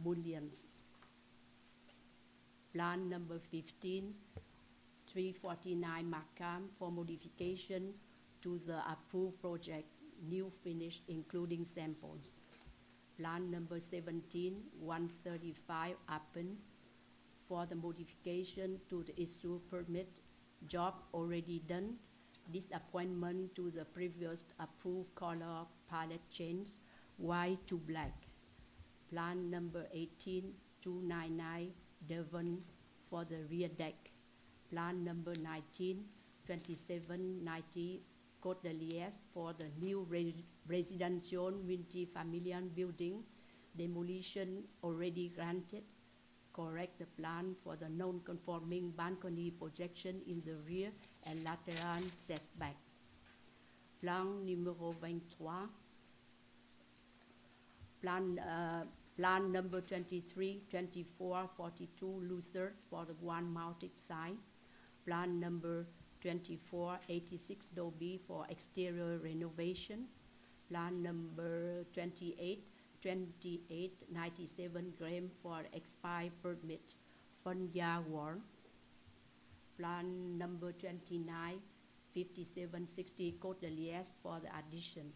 mullions. Plan number 15 349 Markham for modification to the approved project, new finish including samples. Plan number 17 135 Appen for the modification to the issue permit, job already done, disappointment to the previous approved color palette change, white to black. Plan number 18 299 Devon for the rear deck. Plan number 19 2790 Côte de Liesse for the new residential multi-familial building, demolition already granted. Correct the plan for the non-conforming balcony projection in the rear and lateral setback. Plan numéro 23. Plan number 23, 24, 42 Luther for the one mounted sign. Plan number 24, 86 Dobie for exterior renovation. Plan number 28, 97 Graham for expired permit, front yard wall. Plan number 29, 5760 Côte de Liesse for the addition.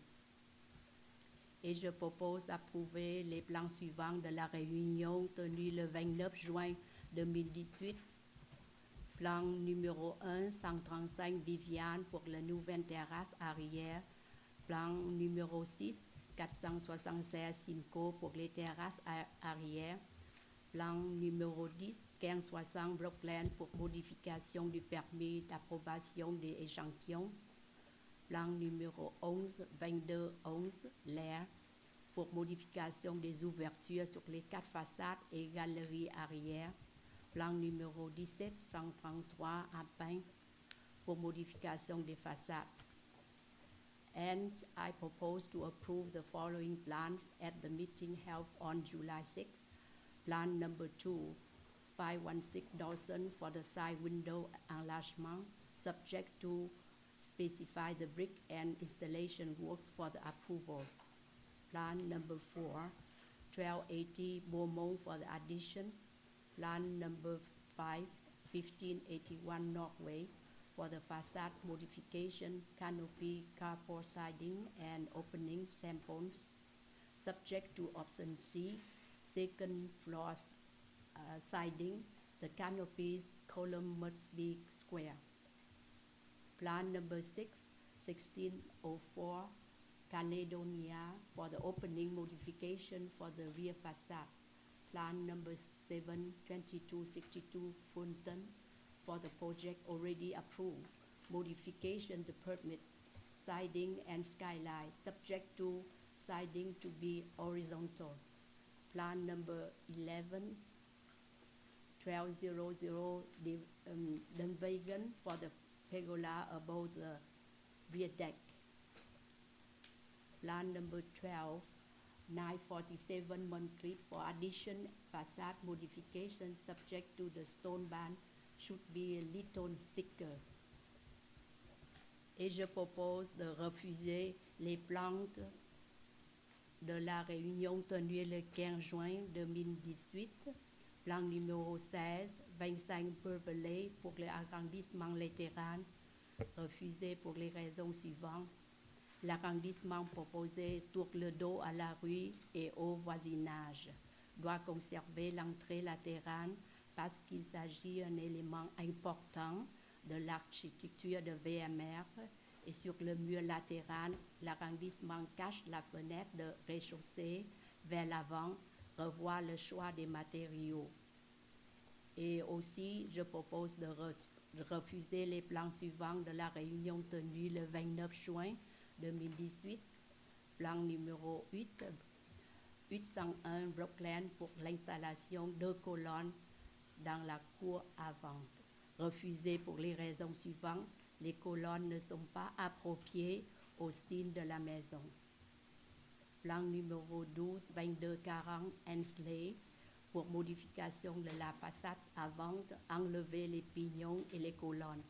Et je propose d'approuver les plans suivants de la réunion tenue le 29 juin 2018. Plan numéro 1, 135 Viviane pour la nouvelle terrasse arrière. Plan numéro 6, 476 Simcoe pour les terrasses arrière. Plan numéro 10, 1560 Brookland pour modification du permis d'approbation des échantillons. Plan numéro 11, 2211 L'air pour modification des ouvertures sur les 4 façades et galeries arrière. Plan numéro 17, 133 Appin pour modification des façades. And I propose to approve the following plans at the meeting held on July 6. Plan number 2, 516 Dawson for the side window enlargement, subject to specify the brick and installation works for the approval. Plan number 4, 1280 Beaumont for the addition. Plan number 5, 1581 Northway for the facade modification, canopy, carport siding, and opening samples, subject to option C, second floor siding. The canopy column must be square. Plan number 6, 1604 Caledonia for the opening modification for the rear facade. Plan number 7, 2262 Fulton for the project already approved. Modification to permit siding and skylight, subject to siding to be horizontal. Plan number 11, 1200 Dunvegan for the pergola above the rear deck. Plan number 12, 947 Moncrief for addition facade modification, subject to the stone band should be a little thicker. Et je propose de refuser les plantes de la réunion tenue le 15 juin 2018. Plan numéro 16, 25 Beverley pour l'agrandissement latéral, refusé pour les raisons suivantes. L'agrandissement proposé tourne le dos à la rue et au voisinage. Doit conserver l'entrée latérale parce qu'il s'agit d'un élément important de l'architecture de VMR. Et sur le mur latéral, l'arrondissement cache la fenêtre de rez-de-chaussée vers l'avant revoir le choix des matériaux. Et aussi, je propose de refuser les plans suivants de la réunion tenue le 29 juin 2018. Plan numéro 8, 801 Brookland pour l'installation de colonnes dans la cour à vente. Refusé pour les raisons suivantes. Les colonnes ne sont pas appropriées au style de la maison. Plan numéro 12, 2240 Hensley pour modification de la façade à vente, enlever les pignons et les colonnes.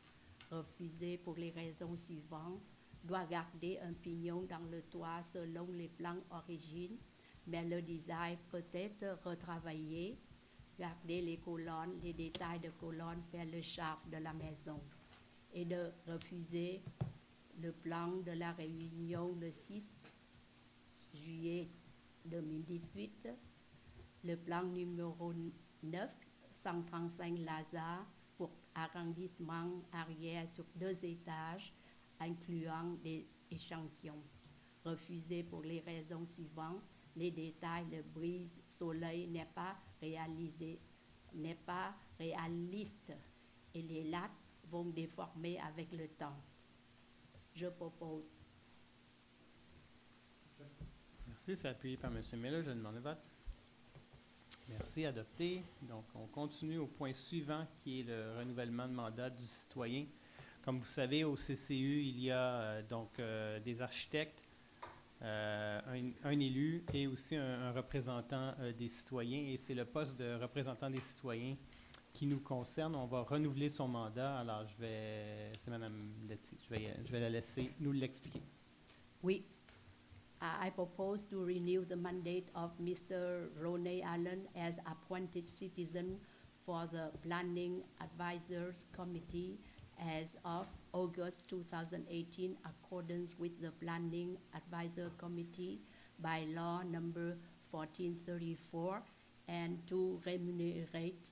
Refusé pour les raisons suivantes. Doit garder un pignon dans le toit selon les plans origines, mais le design peut être retravaillé. Garder les colonnes, les détails de colonnes fait le charme de la maison. Et de refuser le plan de la réunion le 6 juillet 2018, le plan numéro 9, 135 Lazare pour arrondissement arrière sur 2 étages, incluant des échantillons. Refusé pour les raisons suivantes. Les détails, le brise-soleil n'est pas réaliste et les lattes vont déformer avec le temps. Je propose. Merci, c'est appuyé par M. Miller. Je demande le vote. Merci, adopté. Donc, on continue au point suivant qui est le renouvellement de mandat du citoyen. Comme vous savez, au CCU, il y a des architectes, un élu et aussi un représentant des citoyens. Et c'est le poste de représentant des citoyens qui nous concerne. On va renouveler son mandat. Alors, c'est Mme Letty, je vais la laisser nous l'expliquer. Oui. I propose to renew the mandate of Mr. Ronnie Allen as appointed citizen for the Planning Advisory Committee as of August 2018, accordance with the Planning Advisory Committee by law number 1434, and to remunerate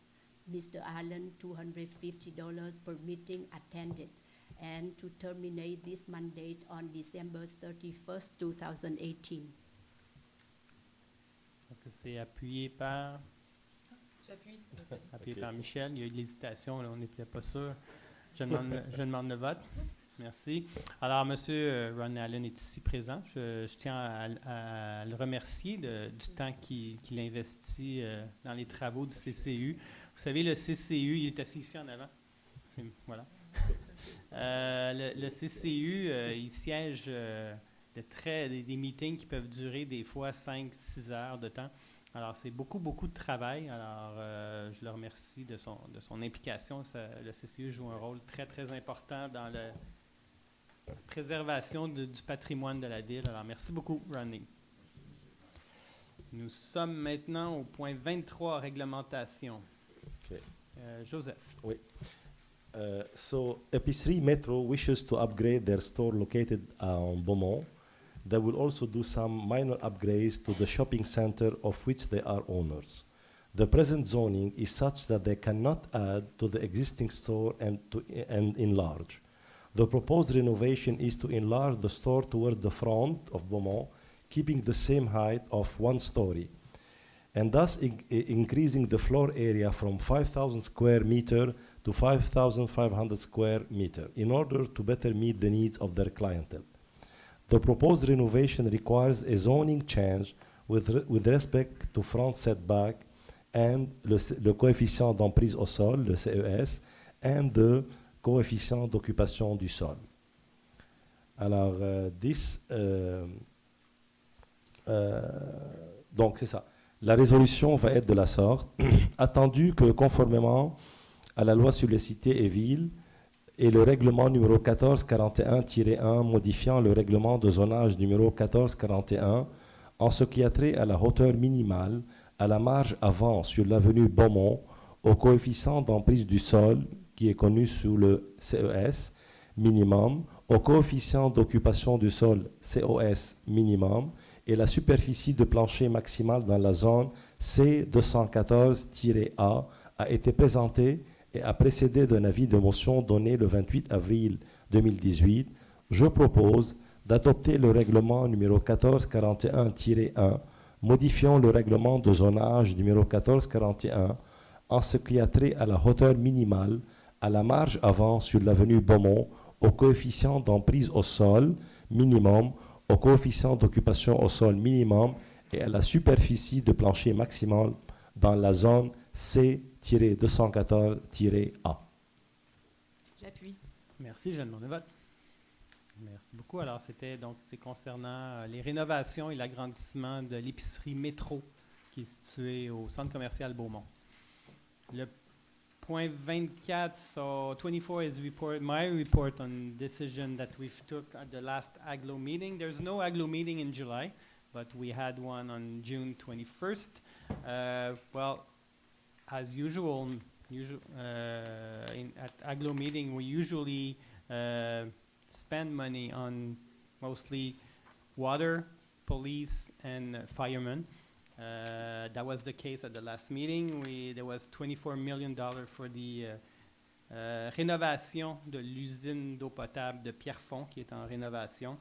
Mr. Allen $250 per meeting attended, and to terminate this mandate on December 31st, 2018. Est-ce que c'est appuyé par... J'appuie. Appuyé par Michel. Il y a eu de l'hésitation, là, on n'était pas sûr. Je demande le vote. Merci. Alors, M. Ron Allen est ici présent. Je tiens à le remercier du temps qu'il investit dans les travaux du CCU. Vous savez, le CCU, il est assis ici en avant. Voilà. Le CCU, il siège des meetings qui peuvent durer des fois 5-6 heures de temps. Alors, c'est beaucoup de travail. Alors, je le remercie de son implication. Le CCU joue un rôle très, très important dans la préservation du patrimoine de la ville. Alors, merci beaucoup, Ronnie. Nous sommes maintenant au point 23, réglementation. Okay. Joseph. Oui. So, Épicerie Metro wishes to upgrade their store located on Beaumont. They will also do some minor upgrades to the shopping center of which they are owners. The present zoning is such that they cannot add to the existing store and enlarge. The proposed renovation is to enlarge the store toward the front of Beaumont, keeping the same height of 1 story, and thus increasing the floor area from 5,000 square meter to 5,500 square meter in order to better meet the needs of their clientele. The proposed renovation requires a zoning change with respect to front setback and le coefficient d'emprise au sol, le CES, and the coefficient d'occupation du sol. Alors, donc c'est ça. La résolution va être de la sorte. Attendu que conformément à la loi sur les cités et villes et le règlement numéro 1441-1 modifiant le règlement de zonage numéro 1441 en ce qui a trait à la hauteur minimale, à la marge avant sur l'avenue Beaumont, au coefficient d'emprise du sol qui est connu sous le CES minimum, au coefficient d'occupation du sol COS minimum et la superficie de plancher maximale dans la zone C214-A a été présentée et a précédé d'un avis de motion donné le 28 avril 2018. Je propose d'adopter le règlement numéro 1441-1 modifiant le règlement de zonage numéro 1441 en ce qui a trait à la hauteur minimale, à la marge avant sur l'avenue Beaumont, au coefficient d'emprise au sol minimum, au coefficient d'occupation au sol minimum et à la superficie de plancher maximale dans la zone C-214-A. J'appuie. Merci, je demande le vote. Merci beaucoup. Alors, c'est concernant les rénovations et l'agrandissement de l'épicerie Métro qui est située au centre commercial Beaumont. Le point 24, so 24 is my report on decision that we've took at the last AGLO meeting. There's no AGLO meeting in July, but we had one on June 21st. Well, as usual, at AGLO meeting, we usually spend money on mostly water, police, and firemen. That was the case at the last meeting. There was $24 million for the rénovation de l'usine d'eau potable de Pierrefonds qui est en rénovation.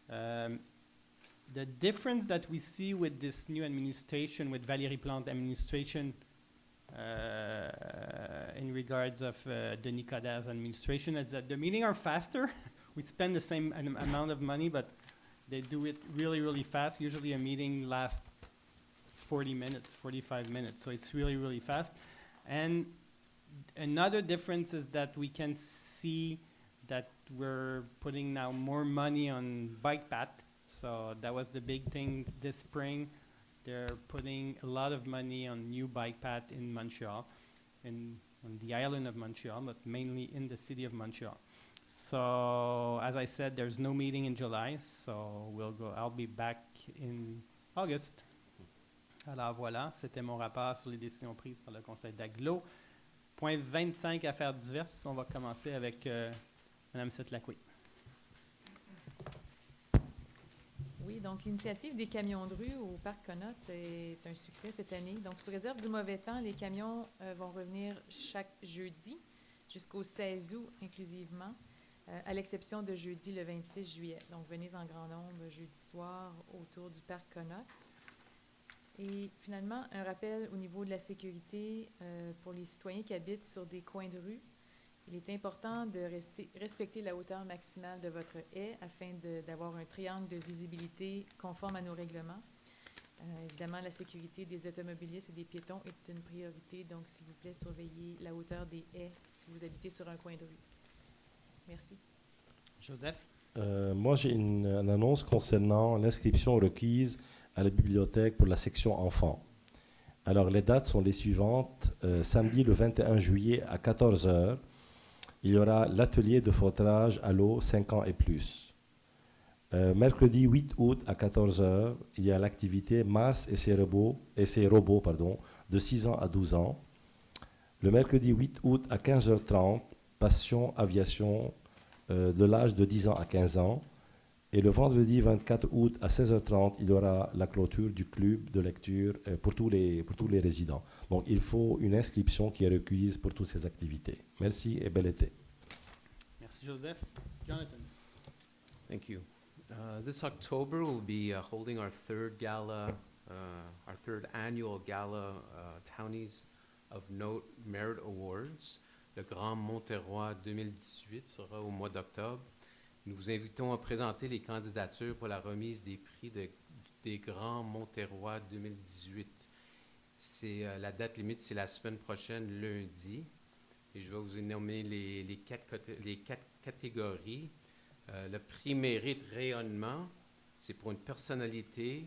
The difference that we see with this new administration, with Valérie Plante administration, in regards of Denis Coderre's administration, is that the meetings are faster. We spend the same amount of money, but they do it really, really fast. Usually a meeting lasts 40 minutes, 45 minutes, so it's really, really fast. And another difference is that we can see that we're putting now more money on bike path. So that was the big thing this spring. They're putting a lot of money on new bike path in Montreal, on the island of Montreal, but mainly in the city of Montreal. So as I said, there's no meeting in July, so I'll be back in August. Alors voilà, c'était mon rapport sur les décisions prises par le Conseil d'Aglo. Point 25, affaires diverses. On va commencer avec Mme Sette-Lacoué. Oui, donc l'initiative des camions de rue au Parc Connote est un succès cette année. Donc, sous réserve du mauvais temps, les camions vont revenir chaque jeudi jusqu'au 16 août inclusivement, à l'exception de jeudi le 26 juillet. Donc, venez en grand nombre jeudi soir autour du Parc Connote. Et finalement, un rappel au niveau de la sécurité pour les citoyens qui habitent sur des coins de rue. Il est important de respecter la hauteur maximale de votre haie afin d'avoir un triangle de visibilité conforme à nos règlements. Évidemment, la sécurité des automobilistes et des piétons est une priorité, donc s'il vous plaît, surveillez la hauteur des haies si vous habitez sur un coin de rue. Merci. Joseph? Moi, j'ai une annonce concernant l'inscription requise à la bibliothèque pour la section enfants. Alors, les dates sont les suivantes. Samedi, le 21 juillet à 14h, il y aura l'atelier de feutrage à l'eau 5 ans et plus. Mercredi 8 août à 14h, il y a l'activité Mars et ses robots de 6 ans à 12 ans. Le mercredi 8 août à 15h30, Passion Aviation de l'âge de 10 ans à 15 ans. Et le vendredi 24 août à 16h30, il y aura la clôture du club de lecture pour tous les résidents. Donc, il faut une inscription qui est requise pour toutes ces activités. Merci et bel été. Merci, Joseph. Jonathan? Thank you. This October, we'll be holding our third annual gala, Townies of Note Merit Awards. Le Grand Monterroy 2018 sera au mois d'octobre. Nous vous invitons à présenter les candidatures pour la remise des prix des Grands Monterroy 2018. La date limite, c'est la semaine prochaine, lundi. Et je vais vous nommer les quatre catégories. Le prix mérite rayonnement, c'est pour une personnalité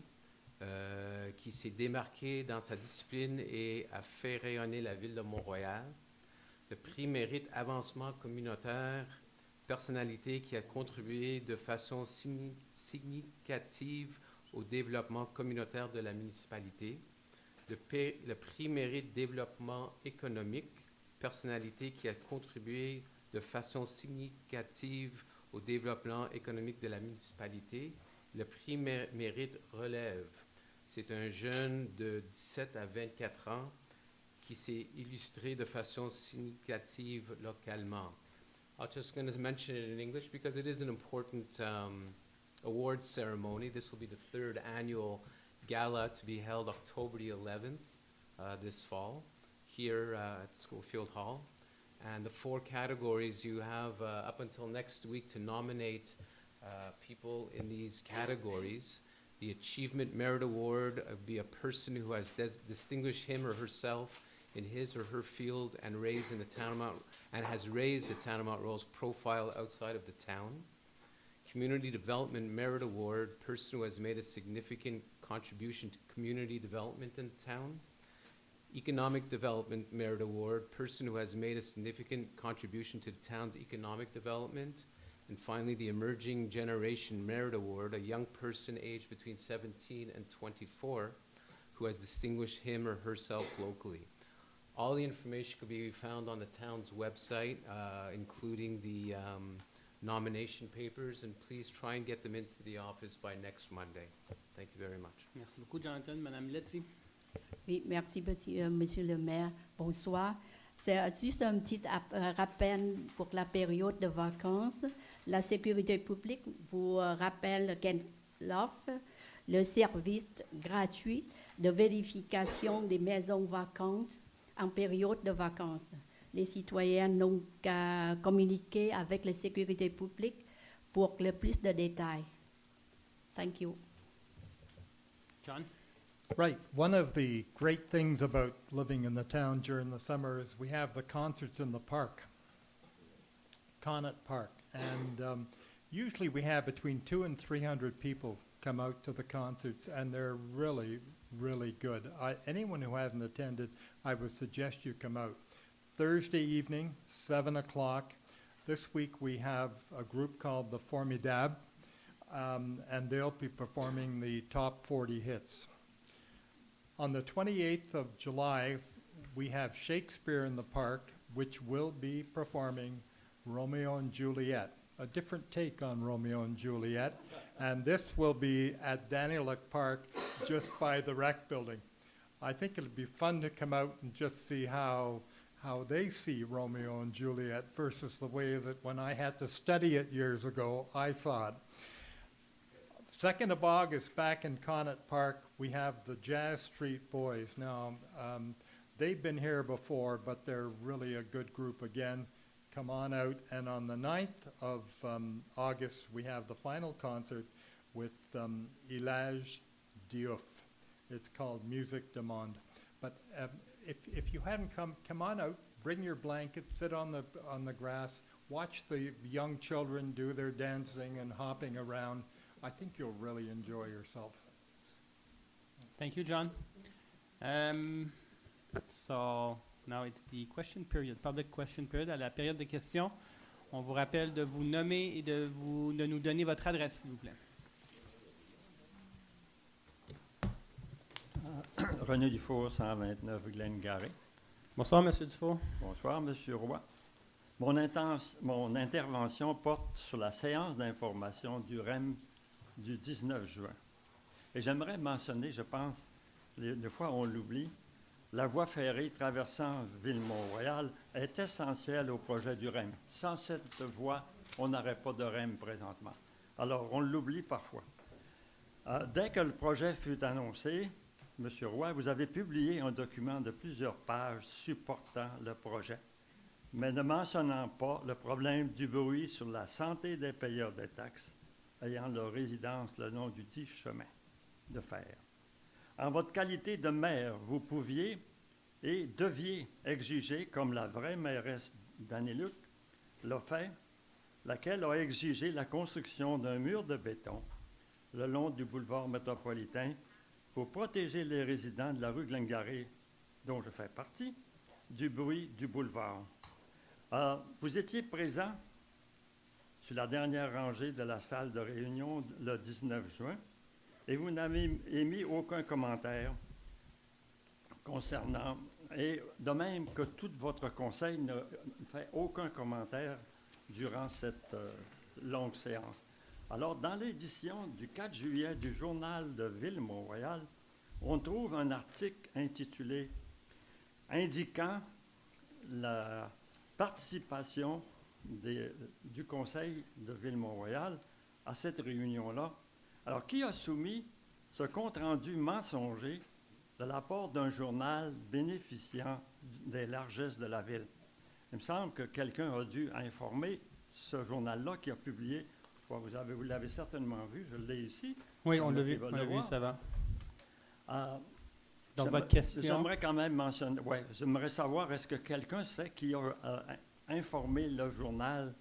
qui s'est démarquée dans sa discipline et a fait rayonner la ville de Mont-Royal. Le prix mérite avancement communautaire, personnalité qui a contribué de façon significative au développement communautaire de la municipalité. Le prix mérite développement économique, personnalité qui a contribué de façon significative au développement économique de la municipalité. Le prix mérite relève. C'est un jeune de 17 à 24 ans qui s'est illustré de façon significative localement. I'm just going to mention it in English because it is an important award ceremony. This will be the third annual gala to be held October the 11th this fall here at Schofield Hall. And the 4 categories you have up until next week to nominate people in these categories. The Achievement Merit Award would be a person who has distinguished him or herself in his or her field and has raised the Tanamount Royals profile outside of the town. Community Development Merit Award, person who has made a significant contribution to community development in the town. Economic Development Merit Award, person who has made a significant contribution to the town's economic development. And finally, the Emerging Generation Merit Award, a young person aged between 17 and 24 who has distinguished him or herself locally. All the information could be found on the town's website, including the nomination papers, and please try and get them into the office by next Monday. Thank you very much. Merci beaucoup, Jonathan. Madame Letzi. Oui, merci, monsieur le maire. Bonsoir. C'est juste un petit rappel pour la période de vacances. La sécurité publique vous rappelle qu'elle offre le service gratuit de vérification des maisons vacantes en période de vacances. Les citoyens n'ont qu'à communiquer avec la sécurité publique pour le plus de détails. Thank you. John? Right. One of the great things about living in the town during the summer is we have the concerts in the park, Connaught Park. And usually we have between 200 and 300 people come out to the concerts, and they're really, really good. Anyone who hasn't attended, I would suggest you come out. Thursday evening, 7 o'clock. This week we have a group called the Formidable, and they'll be performing the top 40 hits. On the 28th of July, we have Shakespeare in the Park, which will be performing Romeo and Juliet, a different take on Romeo and Juliet. And this will be at Danyluk Park, just by the rec building. I think it'll be fun to come out and just see how they see Romeo and Juliet versus the way that when I had to study it years ago, I saw it. 2nd of August, back in Connaught Park, we have the Jazz Street Boys. Now, they've been here before, but they're really a good group again. Come on out. And on the 9th of August, we have the final concert with Ilage Diouf. It's called Musique du Monde. But if you hadn't come on out, bring your blanket, sit on the grass, watch the young children do their dancing and hopping around. I think you'll really enjoy yourself. Thank you, John. So now it's the question period, public question period. À la période de questions, on vous rappelle de vous nommer et de nous donner votre adresse, s'il vous plaît. René Dufour, 129 Glengarry. Bonsoir, Monsieur Dufour. Bonsoir, Monsieur Roy. Mon intervention porte sur la séance d'information du REM du 19 juin. Et j'aimerais mentionner, je pense, des fois on l'oublie, la voie ferrée traversant Ville-Mont-Royal est essentielle au projet du REM. Sans cette voie, on n'aurait pas de REM présentement. Alors, on l'oublie parfois. Dès que le projet fut annoncé, M. Roy, vous avez publié un document de plusieurs pages supportant le projet, mais ne mentionnant pas le problème du bruit sur la santé des payeurs des taxes ayant leur résidence le long du dit chemin de fer. En votre qualité de maire, vous pouviez et deviez exiger, comme la vraie mairesse Danyluk l'a fait, laquelle a exigé la construction d'un mur de béton le long du boulevard métropolitain pour protéger les résidents de la rue Glengarry, dont je fais partie, du bruit du boulevard. Vous étiez présent sur la dernière rangée de la salle de réunion le 19 juin et vous n'avez émis aucun commentaire concernant, et de même que tout votre conseil ne fait aucun commentaire durant cette longue séance. Alors, dans l'édition du 4 juillet du journal de Ville-Mont-Royal, on trouve un article intitulé « Indiquant la participation du conseil de Ville-Mont-Royal à cette réunion-là ». Alors, qui a soumis ce compte-rendu mensonger de la part d'un journal bénéficiant des largesses de la ville. Il me semble que quelqu'un a dû informer ce journal-là qui a publié, je crois que vous l'avez certainement vu, je l'ai ici. Oui, on l'a vu, voir. ça va. Donc, J'aimerais- votre question? J'aimerais quand même mentionner, j'aimerais savoir, est-ce que quelqu'un sait qui a informé le journal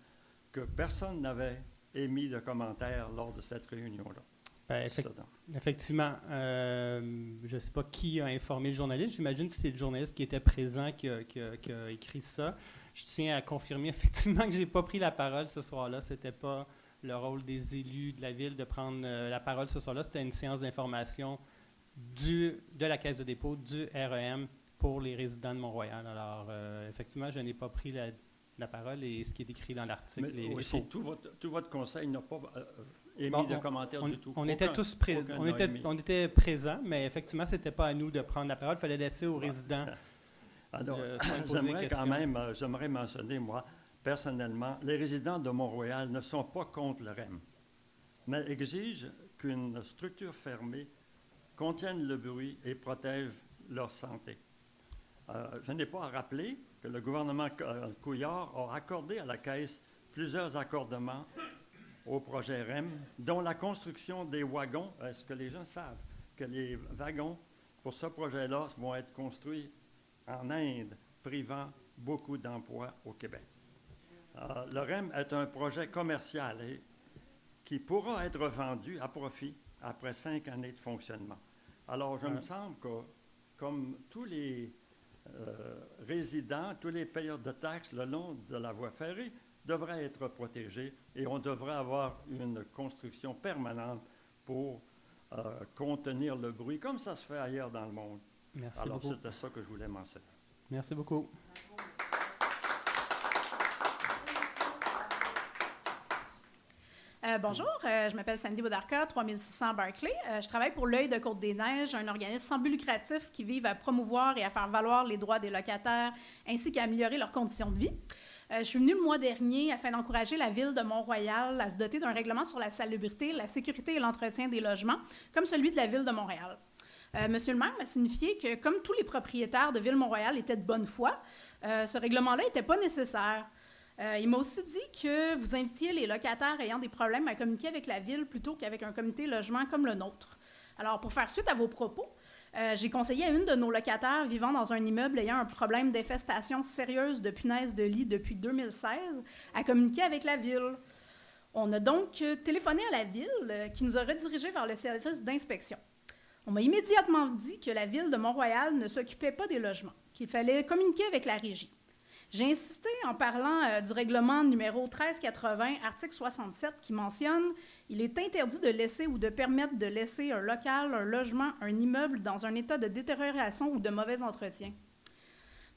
que personne n'avait émis de commentaires lors de cette réunion-là? Ben, Ça, donc. effectivement, je ne sais pas qui a informé le journaliste. J'imagine que c'est le journaliste qui était présent qui a écrit ça. Je tiens à confirmer effectivement que je n'ai pas pris la parole ce soir-là. Ce n'était pas le rôle des élus de la ville de prendre la parole ce soir-là. C'était une séance d'information de la Caisse de dépôt, du REM pour les résidents de Mont-Royal. Alors, effectivement, je n'ai pas pris la parole et ce qui est écrit dans l'article Mais est aussi, faux. tout votre conseil n'a pas émis Bon, de commentaires du tout. On était Aucun- tous aucun n'a émis. on était présents, mais effectivement, ce n'était pas à nous de prendre la parole. Il fallait laisser aux résidents Alors, de se poser des j'aimerais quand questions. même, j'aimerais mentionner, moi, personnellement, les résidents de Mont-Royal ne sont pas contre le REM, mais exigent qu'une structure fermée contienne le bruit et protège leur santé. Je n'ai pas à rappeler que le gouvernement Couillard a accordé à la Caisse plusieurs accordements au projet REM, dont la construction des wagons. Est-ce que les gens savent que les wagons pour ce projet-là vont être construits en Inde, privant beaucoup d'emplois au Québec? Le REM est un projet commercial qui pourra être vendu à profit après 5 années de fonctionnement. Alors, je me semble que, comme tous les résidents, tous les payeurs de taxes le long de la voie ferrée devraient être protégés et on devrait avoir une construction permanente pour contenir le bruit, comme ça se fait ailleurs dans le monde. Merci Alors, beaucoup. c'était ça que je voulais mentionner. Merci beaucoup. Bonjour, je m'appelle Sandy Boudarka, 3600 Barclay. Je travaille pour l'Œil de Côte-des-Neiges, un organisme sans but lucratif qui vise à promouvoir et à faire valoir les droits des locataires ainsi qu'à améliorer leurs conditions de vie. Je suis venue le mois dernier afin d'encourager la Ville de Mont-Royal à se doter d'un règlement sur la salubrité, la sécurité et l'entretien des logements, comme celui de la Ville de Montréal. Monsieur le maire m'a signifié que, comme tous les propriétaires de Ville-Mont-Royal étaient de bonne foi, ce règlement-là n'était pas nécessaire. Il m'a aussi dit que vous invitiez les locataires ayant des problèmes à communiquer avec la Ville plutôt qu'avec un comité logement comme le nôtre. Alors, pour faire suite à vos propos, j'ai conseillé à une de nos locataires vivant dans un immeuble ayant un problème d'infestation sérieuse de punaises de lit depuis 2016 à communiquer avec la Ville. On a donc téléphoné à la Ville qui nous a redirigés vers le service d'inspection. On m'a immédiatement dit que la Ville de Mont-Royal ne s'occupait pas des logements, qu'il fallait communiquer avec la régie. J'ai insisté en parlant du règlement numéro 1380, article 67, qui mentionne « Il est interdit de laisser ou de permettre de laisser un local, un logement, un immeuble dans un état de détérioration ou de mauvais entretien. »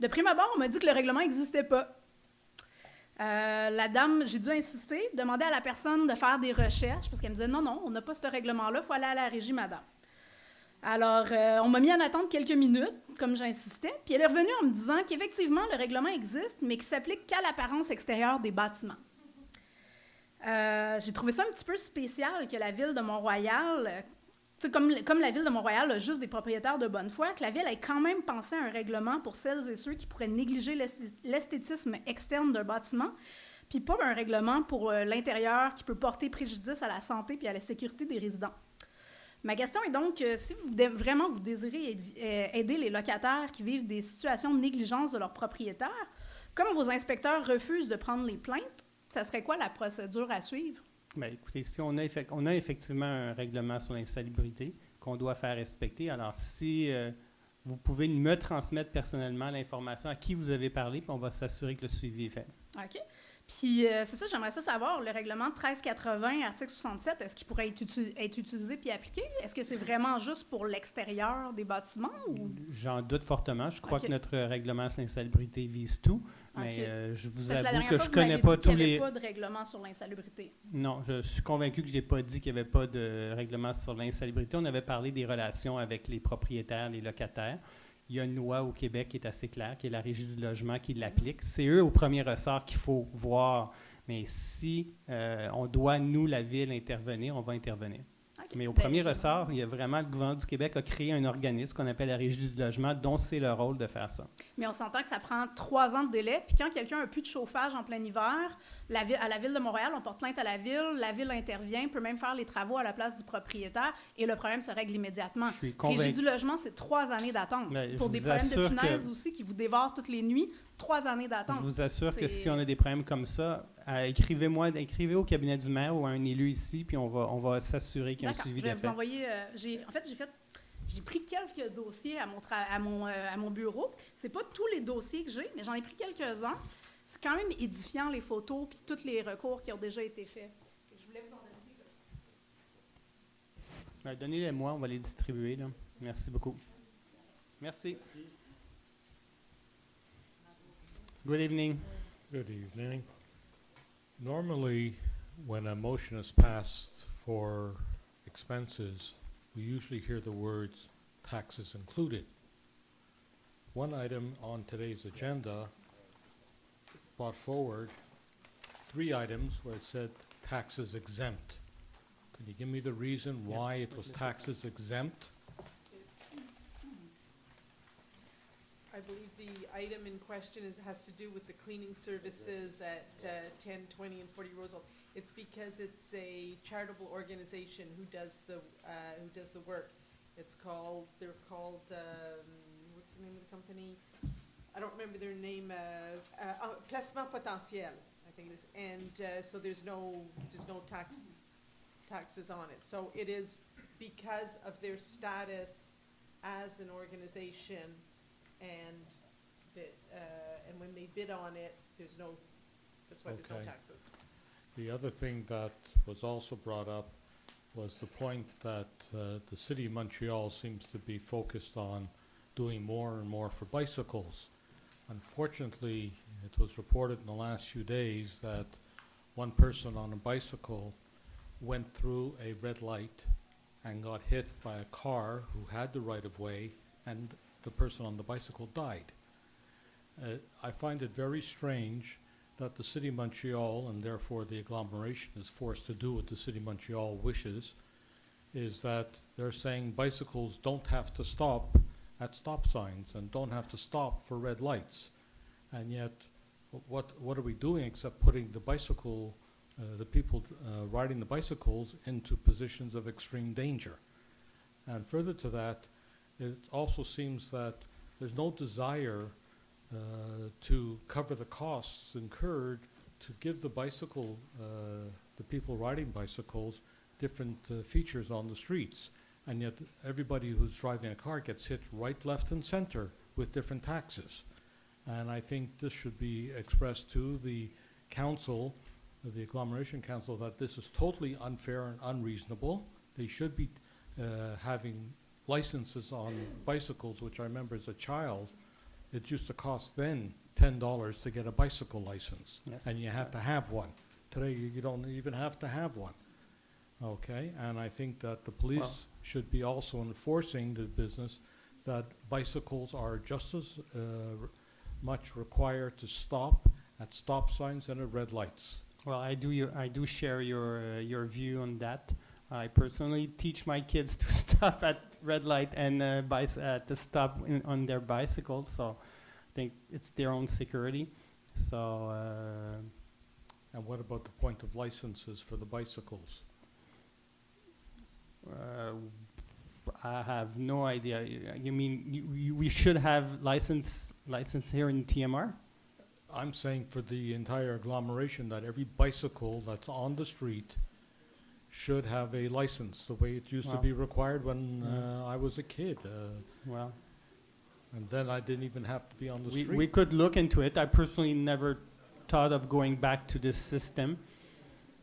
De prime abord, on m'a dit que le règlement n'existait pas. La dame, j'ai dû insister, demander à la personne de faire des recherches, parce qu'elle me disait « Non, non, on n'a pas ce règlement-là, il faut aller à la régie, madame. » Alors, on m'a mis en attente quelques minutes, comme j'insistais, puis elle est revenue en me disant qu'effectivement, le règlement existe, mais qu'il ne s'applique qu'à l'apparence extérieure des bâtiments. J'ai trouvé ça un petit peu spécial que la Ville de Mont-Royal, comme la Ville de Mont-Royal a juste des propriétaires de bonne foi, que la Ville ait quand même pensé à un règlement pour celles et ceux qui pourraient négliger l'esthétisme externe d'un bâtiment, puis pas un règlement pour l'intérieur qui peut porter préjudice à la santé puis à la sécurité des résidents. Ma question est donc, si vraiment vous désirez aider les locataires qui vivent des situations de négligence de leurs propriétaires, comme vos inspecteurs refusent de prendre les plaintes, ça serait quoi la procédure à suivre? Bien, écoutez, si on a effectivement un règlement sur l'insalubrité qu'on doit faire respecter, alors si vous pouvez me transmettre personnellement l'information à qui vous avez parlé, puis on va s'assurer que le suivi est fait. OK. Puis, c'est ça, j'aimerais ça savoir, le règlement 1380, article 67, est-ce qu'il pourrait être utilisé puis appliqué? Est-ce que c'est vraiment juste pour l'extérieur des bâtiments? Ou? J'en doute fortement. Je crois OK. que notre règlement sur l'insalubrité vise tout, mais OK. je vous Parce que la avoue dernière que fois, je vous connais m'avez pas dit qu'il tous n'y avait les... pas de règlement sur l'insalubrité. Non, je suis convaincu que je n'ai pas dit qu'il n'y avait pas de règlement sur l'insalubrité. On avait parlé des relations avec les propriétaires, les locataires. Il y a une loi au Québec qui est assez claire, qui est la Régie du logement qui l'applique. C'est eux, au premier ressort, qu'il faut voir. Mais si on doit, nous, la Ville, intervenir, on va intervenir. OK. OK. Mais au Ben, premier je- ressort, il y a vraiment, le gouvernement du Québec a créé un organisme qu'on appelle la Régie du logement, dont c'est le rôle de faire ça. Mais on s'entend que ça prend 3 ans de délai. Puis quand quelqu'un a plus de chauffage en plein hiver, à la Ville de Montréal, on porte plainte à la Ville intervient, peut même faire les travaux à la place du propriétaire et le problème se règle immédiatement. Je suis Régie convaincu. du logement, c'est 3 années d'attente. Ben, Pour je des vous problèmes de assure que- punaises aussi qui vous dévorent toutes les nuits, 3 années d'attente. Je vous assure que C'est- si on a des problèmes comme ça, écrivez au cabinet du maire ou à un élu ici, puis on va s'assurer qu'il y a un D'accord, suivi je vais d'effet. vous envoyer... j'ai pris quelques dossiers à mon bureau. C'est pas tous les dossiers que j'ai, mais j'en ai pris quelques-uns. C'est quand même édifiant, les photos, puis tous les recours qui ont déjà été faits. Je voulais vous en donner. Ben, donnez-les-moi, on va les distribuer. Là. Merci beaucoup. Merci. Good evening. Good evening. Normally, when a motion is passed for expenses, we usually hear the words taxes included. One item on today's agenda brought forward 3 items where it said taxes exempt. Can you give me the reason why it was taxes exempt? I believe the item in question has to do with the cleaning services at 10, 20, and 40 Roosevelt. It's because it's a charitable organization who does the work. They're called, what's the name of the company? I don't remember their name, Placement Potentiel, I think it is. And so there's no taxes on it. So it is because of their status as an organization, and when they bid on it, that's why there's no Okay. taxes. The other thing that was also brought up was the point that the city of Montreal seems to be focused on doing more and more for bicycles. Unfortunately, it was reported in the last few days that one person on a bicycle went through a red light and got hit by a car who had the right-of-way, and the person on the bicycle died. I find it very strange that the City of Montreal, and therefore the agglomeration, is forced to do what the City of Montreal wishes, is that they're saying bicycles don't have to stop at stop signs and don't have to stop for red lights. And yet, what are we doing except putting the bicycle, the people riding the bicycles into positions of extreme danger? And further to that, it also seems that there's no desire to cover the costs incurred to give the bicycle, the people riding bicycles, different features on the streets. And yet everybody who's driving a car gets hit right, left, and center with different taxes. And I think this should be expressed to the council, the agglomeration council, that this is totally unfair and unreasonable. They should be having licenses on bicycles, which I remember as a child, it used to cost then $10 to get a bicycle license. Yes. And you had to have one. Today, you don't even have to have one. Okay, and I think that the police Well- should be also enforcing the business that bicycles are just as much required to stop at stop signs and at red lights. Well, I do share your view on that. I personally teach my kids to stop at red light and to stop on their bicycles. So I think it's their own security. So And what about the point of licenses for the bicycles? I have no idea. You mean we should have license here in TMR? I'm saying for the entire agglomeration that every bicycle that's on the street should have a license, the way it used to Well, be required when I was a kid. Well, And then I didn't even have to be on the we street. could look into it. I personally never thought of going back to this system.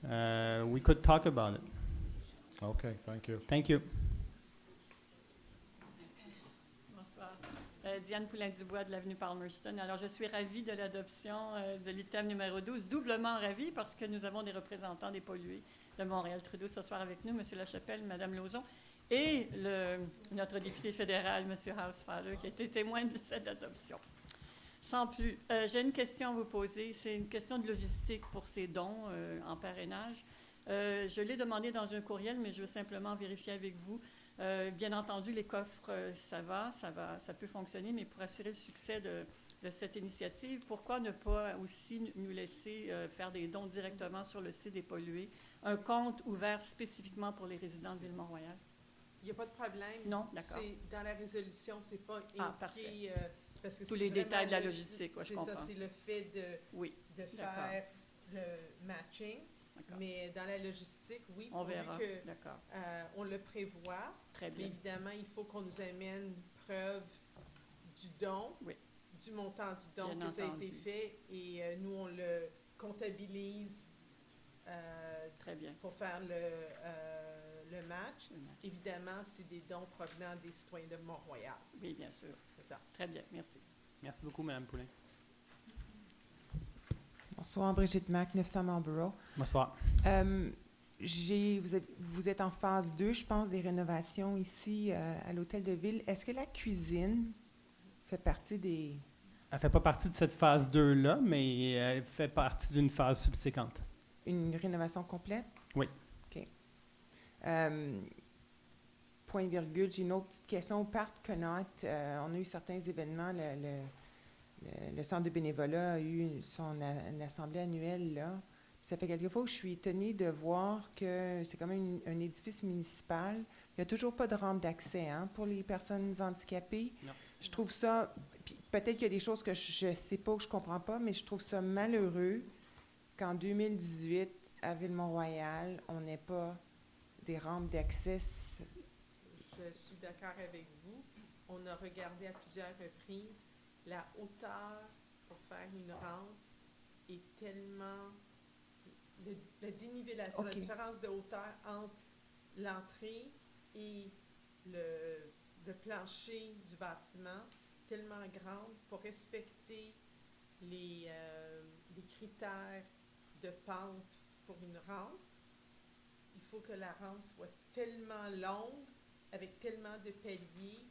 We could talk about it. Okay, thank you. Thank you. Bonsoir. Diane Poulin-Dubois de l'avenue Palmerston. Alors, je suis ravie de l'adoption de l'item numéro 12, doublement ravie parce que nous avons des représentants des pollués de Montréal-Trudeau ce soir avec nous, M. Lachapelle, Mme Lauzon, et notre député fédéral, M. Hausfather, qui a été témoin de cette adoption. Sans plus, j'ai une question à vous poser. C'est une question de logistique pour ces dons en parrainage. Je l'ai demandé dans un courriel, mais je veux simplement vérifier avec vous. Bien entendu, les coffres, ça peut fonctionner, mais pour assurer le succès de cette initiative, pourquoi ne pas aussi nous laisser faire des dons directement sur le site des pollués, un compte ouvert spécifiquement pour les résidents de Ville-Mont-Royal? Il n'y a pas de problème. Non, d'accord. Dans la résolution, c'est pas parfait. indiqué, parce que Tous c'est les vraiment détails de la le- logistique, ouais, je c'est ça, comprends. c'est le fait de d'accord. faire le matching. D'accord. Mais dans la logistique, oui, On pourvu verra, que d'accord. on le prévoit. Très Mais bien. évidemment, il faut qu'on nous amène preuve du don, Oui. du montant du don Bien que ça a été entendu. fait, et nous, on le comptabilise Très bien. pour faire le match. Le match. Évidemment, c'est des dons provenant des citoyens de Mont-Royal. Oui, bien sûr. C'est ça. Très bien, merci. Merci beaucoup, Mme Poulin. Bonsoir, Brigitte Mac, 900 Marlborough. Bonsoir. Vous êtes en phase 2, je pense, des rénovations ici à l'Hôtel de Ville. Est-ce que la cuisine fait partie des... Elle ne fait pas partie de cette phase 2-là, mais elle fait partie d'une phase subséquente. Une rénovation complète? Oui. OK. Point virgule, j'ai une autre petite question. Au Parc Connaught, on a eu certains événements. Le Centre de bénévolat a eu une assemblée annuelle là. Ça fait quelques fois que je suis étonnée de voir que c'est quand même un édifice municipal. Il n'y a toujours pas de rampe d'accès pour les personnes handicapées. Non. Je trouve ça... puis peut-être qu'il y a des choses que je ne sais pas, que je ne comprends pas, mais je trouve ça malheureux qu'en 2018, à Ville-Mont-Royal, on n'ait pas des rampes d'accès. Je suis d'accord avec vous. On a regardé à plusieurs reprises. La hauteur pour faire une rampe est tellement... La dénivellation, OK. la différence de hauteur entre l'entrée et le plancher du bâtiment, tellement grande pour respecter les critères de pente pour une rampe. Il faut que la rampe soit tellement longue, avec tellement de paliers,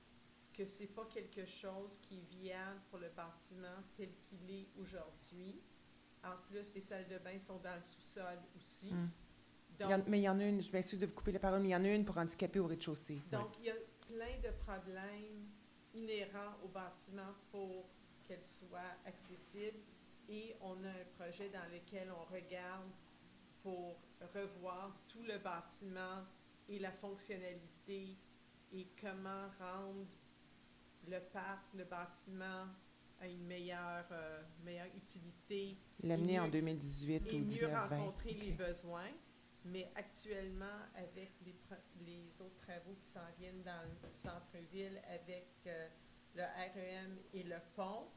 que c'est pas quelque chose qui est viable pour le bâtiment tel qu'il est aujourd'hui. En plus, les salles de bain sont dans le sous-sol aussi. Donc, Mais il y en a une, je m'excuse de vous couper la parole, mais il y en a une pour handicapés au rez-de-chaussée. donc, il y a plein de problèmes inhérents au bâtiment pour qu'elle soit accessible. Et on a un projet dans lequel on regarde pour revoir tout le bâtiment et la fonctionnalité et comment rendre le parc, le bâtiment à une meilleure utilité. L'amener Et en mieux- 2018 et ou mieux 19-20. rencontrer les OK. besoins. Mais actuellement, avec les autres travaux qui s'en viennent dans le centre-ville, avec le REM et le pont,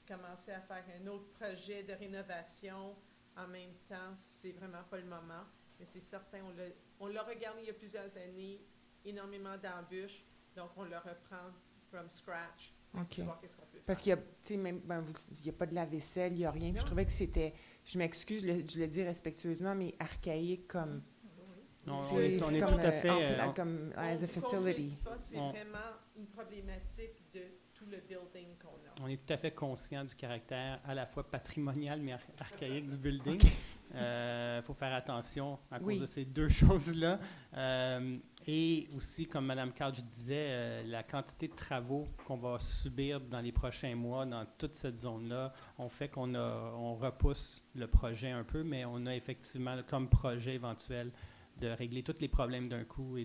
commencer à faire un autre projet de rénovation en même temps, c'est vraiment pas le moment. Mais c'est certain, on l'a regardé il y a plusieurs années, énormément d'embûches, donc on le reprend from scratch pour OK. voir qu'est-ce qu'on peut faire. Parce qu'il y a, tu sais, même, il y a pas de lave-vaisselle, il n'y a rien. Puis je Non. trouvais que c'était, je m'excuse, je le dis respectueusement, mais archaïque comme... Non, tu on est sais, tout comme, à fait... comme as a On ne facility. contredit pas, c'est On- vraiment une problématique de tout le building qu'on a. On est tout à fait conscient du caractère à la fois patrimonial mais archaïque du building. Il faut faire attention à cause Oui. de ces deux choses-là. Et aussi, comme Mme Couch disait, la quantité de travaux qu'on va subir dans les prochains mois dans toute cette zone-là, on fait on repousse le projet un peu, mais on a effectivement comme projet éventuel de régler tous les problèmes d'un coup et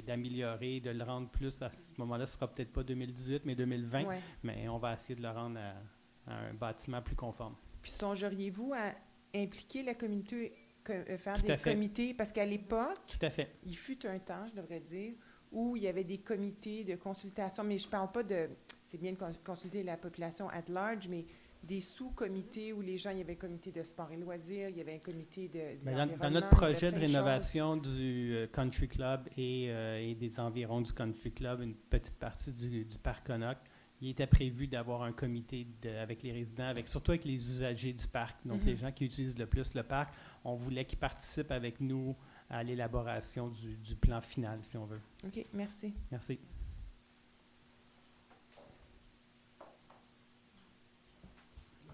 d'améliorer, de le rendre plus, à ce moment-là, ce sera peut-être pas 2018, mais 2020, Ouais. mais on va essayer de le rendre à un bâtiment plus conforme. Puis songeriez-vous à impliquer la communauté, faire Tout à des fait. comités? Parce qu'à l'époque, Tout à fait. il fut un temps, je devrais dire, où il y avait des comités de consultation, mais je ne parle pas de... C'est bien de consulter la population at large, mais des sous-comités où les gens, il y avait un comité de sport et loisirs, il y avait un comité de Mais dans l'environnement, notre il y avait projet de plein choses. rénovation du Country Club et des environs du Country Club, une petite partie du parc Connaught, il était prévu d'avoir un comité avec les résidents, surtout avec les usagers du parc, donc les gens qui utilisent le plus le parc. On voulait qu'ils participent avec nous à l'élaboration du plan final, si on veut. OK, merci. Merci.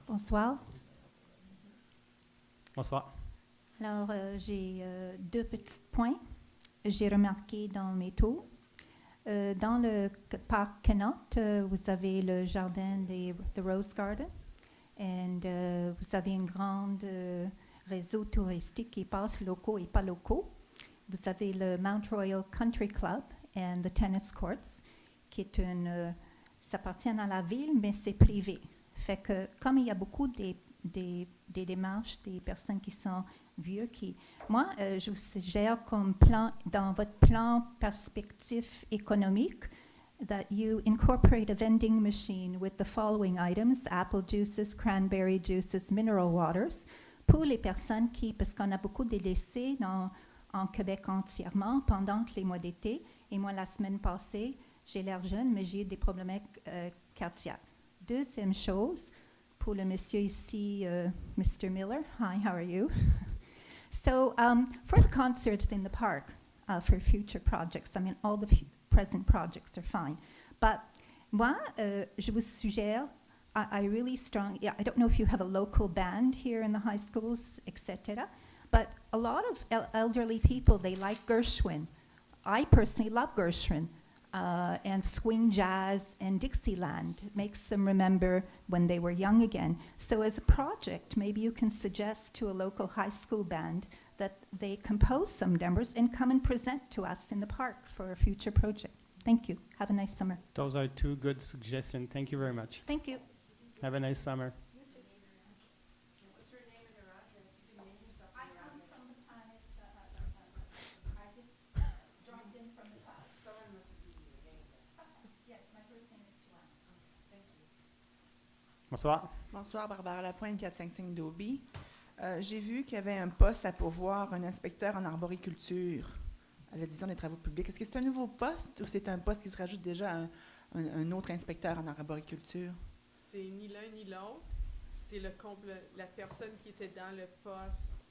Bonsoir. Bonsoir. Alors, j'ai deux petits points. J'ai remarqué dans mes tours. Dans le parc Connaught, vous avez le jardin the Rose Garden. Et vous avez un grand réseau touristique qui passe locaux et pas locaux. Vous avez le Mount Royal Country Club et the Tennis Courts, qui est ça appartient à la ville, mais c'est privé. Fait que, comme il y a beaucoup des démarches, des personnes qui sont vieux, moi, je vous suggère comme plan, dans votre plan perspective économique, that you incorporate a vending machine with the following items: apple juices, cranberry juices, mineral waters, pour les personnes parce qu'on a beaucoup de décès en Québec entièrement pendant les mois d'été. Et moi, la semaine passée, j'ai l'air jeune, mais j'ai eu des problèmes cardiaques. Deuxième chose, pour le monsieur ici, Mr. Miller. Hi, how are you? So, for the concerts in the park, for future projects, I mean, all the present projects are fine. But moi, je vous suggère, I really I don't know if you have a local band here in the high schools, etc., but a lot of elderly people, they like Gershwin. I personally love Gershwin. And swing jazz and Dixieland. It makes them remember when they were young again. So as a project, maybe you can suggest to a local high school band that they compose some numbers and come and present to us in the park for a future project. Thank you. Have a nice summer. Those are two good suggestions. Thank you very much. Thank you. Have a nice summer. Bonsoir. Bonsoir, Barbara Lapointe, 455 Dobie. J'ai vu qu'il y avait un poste à pourvoir, un inspecteur en arboriculture à la division des travaux publics. Est-ce que c'est un nouveau poste ou c'est un poste qui se rajoute déjà à un autre inspecteur en arboriculture? C'est ni l'un ni l'autre. C'est la personne qui était dans le poste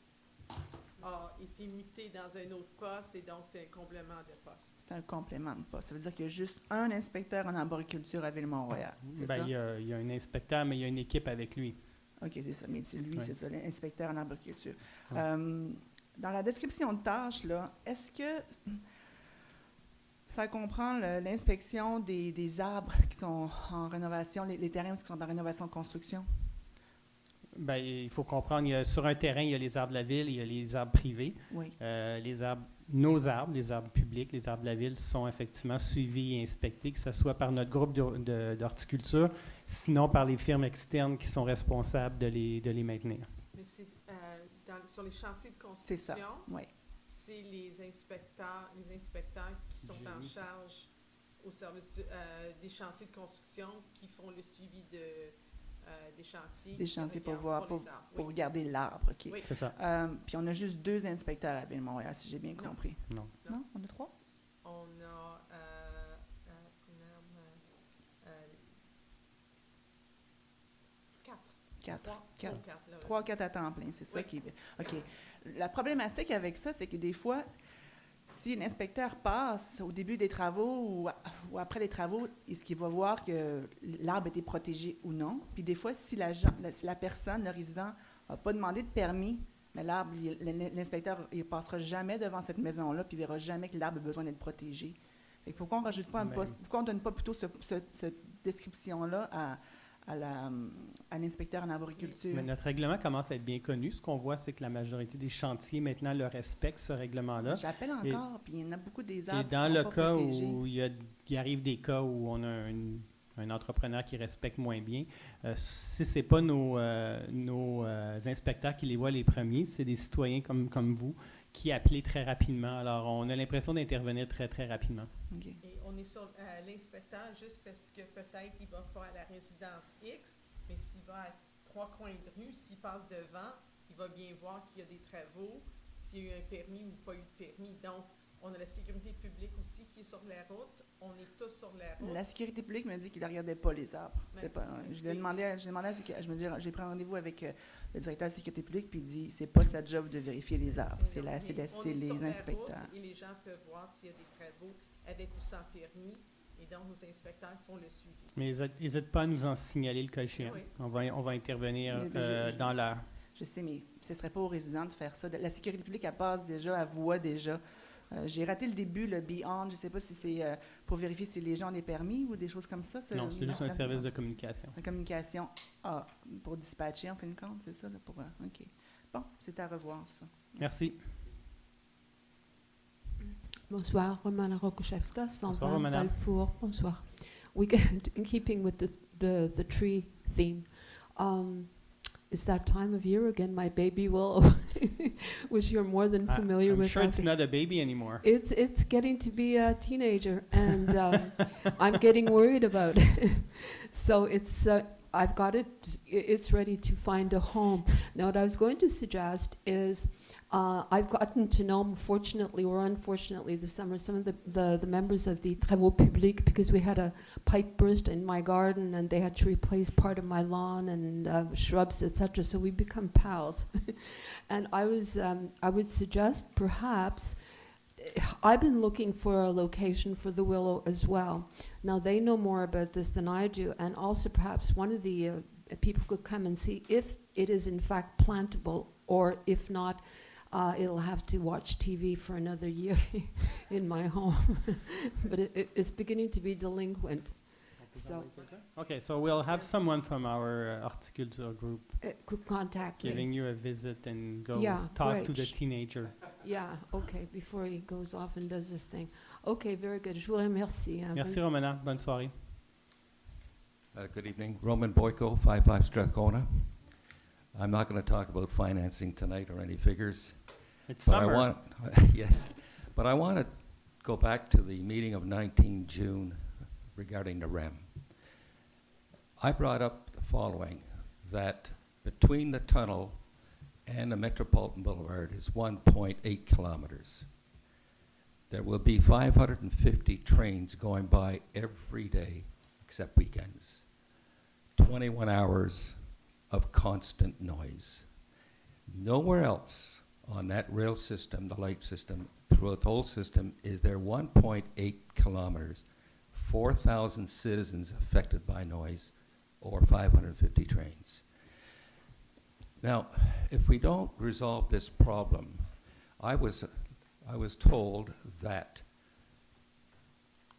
a été mutée dans un autre poste et donc c'est un complément de poste. C'est un complément de poste. Ça veut dire qu'il y a juste un inspecteur en arboriculture à Ville-Mont-Royal, c'est ça? Il y a un inspecteur, mais il y a une équipe avec lui. OK, c'est ça. Mais c'est lui, Oui. c'est ça, l'inspecteur en arboriculture. Oui. Dans la description de tâches, là, est-ce que ça comprend l'inspection des arbres qui sont en rénovation, les terrains qui sont en rénovation-construction? Il faut comprendre, sur un terrain, il y a les arbres de la ville, il y a les arbres privés. Oui. Nos arbres, les arbres publics, les arbres de la ville sont effectivement suivis et inspectés, que ce soit par notre groupe d'horticulture, sinon par les firmes externes qui sont responsables de les maintenir. Mais c'est sur les chantiers de construction, C'est ça, oui. c'est les inspecteurs qui sont en charge au service des chantiers de construction qui font le suivi des chantiers. Des chantiers pour les arbres. regarder l'arbre, OK. Oui. C'est ça. Puis on a juste 2 inspecteurs à Ville-Mont-Royal, si j'ai bien compris. Non. Non? On a 3? On a quatre. 3 4 à temps plein, c'est ça Oui. qui est... OK. La problématique avec ça, c'est que des fois, si un inspecteur passe au début des travaux ou après les travaux, est-ce qu'il va voir que l'arbre a été protégé ou non? Puis des fois, si la personne, le résident, n'a pas demandé de permis, mais l'arbre, l'inspecteur, il ne passera jamais devant cette maison-là, puis il ne verra jamais que l'arbre a besoin d'être protégé. Fait que pourquoi on ne rajoute pas un poste? Pourquoi on ne donne pas plutôt cette description-là à l'inspecteur en arboriculture? Mais notre règlement commence à être bien connu. Ce qu'on voit, c'est que la majorité des chantiers maintenant le respectent, ce règlement-là. J'appelle encore, puis il y en a beaucoup des arbres Et qui dans sont le pas cas protégés. où il arrive des cas où on a un entrepreneur qui respecte moins bien, si ce n'est pas nos inspecteurs qui les voient les premiers, c'est des citoyens comme vous qui appellent très rapidement. Alors, on a l'impression d'intervenir très, très rapidement. Okay. Et on est sur l'inspecteur juste parce que peut-être il va pas à la résidence X, mais s'il va à 3 coins de rue, s'il passe devant, il va bien voir qu'il y a des travaux, s'il y a eu un permis ou pas eu de permis. Donc, on a la sécurité publique aussi qui est sur la route. On est tous sur la route. La sécurité publique me dit qu'il ne regardait pas les arbres. Je lui ai demandé, j'ai pris un rendez-vous avec le directeur de la sécurité publique, puis il dit c'est pas sa job de vérifier les arbres, c'est les inspecteurs. Et les gens peuvent voir s'il y a des travaux avec ou sans permis, et donc nos inspecteurs font le suivi. Mais n'hésite pas à nous en signaler le cas échéant. Oui. On va intervenir Mais dans la... Je sais, mais ce ne serait pas aux résidents de faire ça. La sécurité publique, elle passe déjà, elle voit déjà. J'ai raté le début, le Beyond. Je ne sais pas si c'est pour vérifier si les gens ont les permis ou des choses comme ça. Non, c'est juste un service de communication. De communication pour dispatcher, en fin de compte, c'est ça? Là, OK. Bon, c'est à revoir, ça. Merci. Bonsoir, Romana Rokoszewska, 120 Bonsoir, Romana. Balfour. Bonsoir. In keeping with the tree theme, it's that time of year again. My baby will, which you're more than familiar I'm with. sure it's not a baby anymore. It's getting to be a teenager, and I'm getting worried about it. So it's I've got it. It's ready to find a home. Now, what I was going to suggest is. I've gotten to know, fortunately or unfortunately, this summer, some of the members of the Travaux Publics, because we had a pipe burst in my garden and they had to replace part of my lawn and shrubs, etc. So we become pals. And I would suggest perhaps, I've been looking for a location for the Willow as well. Now they know more about this than I do, and also perhaps one of the people could come and see if it is in fact plantable, or if not, it'll have to watch TV for another year in my home. But it's beginning to be delinquent. So Okay, so we'll have someone from our horticulture group could contact me. giving you a visit and go Yeah, talk to the great. teenager. Yeah, okay, before he goes off and does his thing. Okay, very good. Je vous remercie. Merci, Romana. Bonne soirée. Good evening. Roman Boyko, 55 Strathcona. I'm not going to talk about financing tonight or any figures. It's but summer. Yes, but I want to go back to the meeting of 19 June regarding the REM. I brought up the following, that between the tunnel and the Metropolitan Boulevard is 1.8 kilometers. There will be 550 trains going by every day, except weekends. 21 hours of constant noise. Nowhere else on that rail system, the light system, throughout the whole system, is there 1.8 kilometers, 4,000 citizens affected by noise, or 550 trains. Now, if we don't resolve this problem, I was told that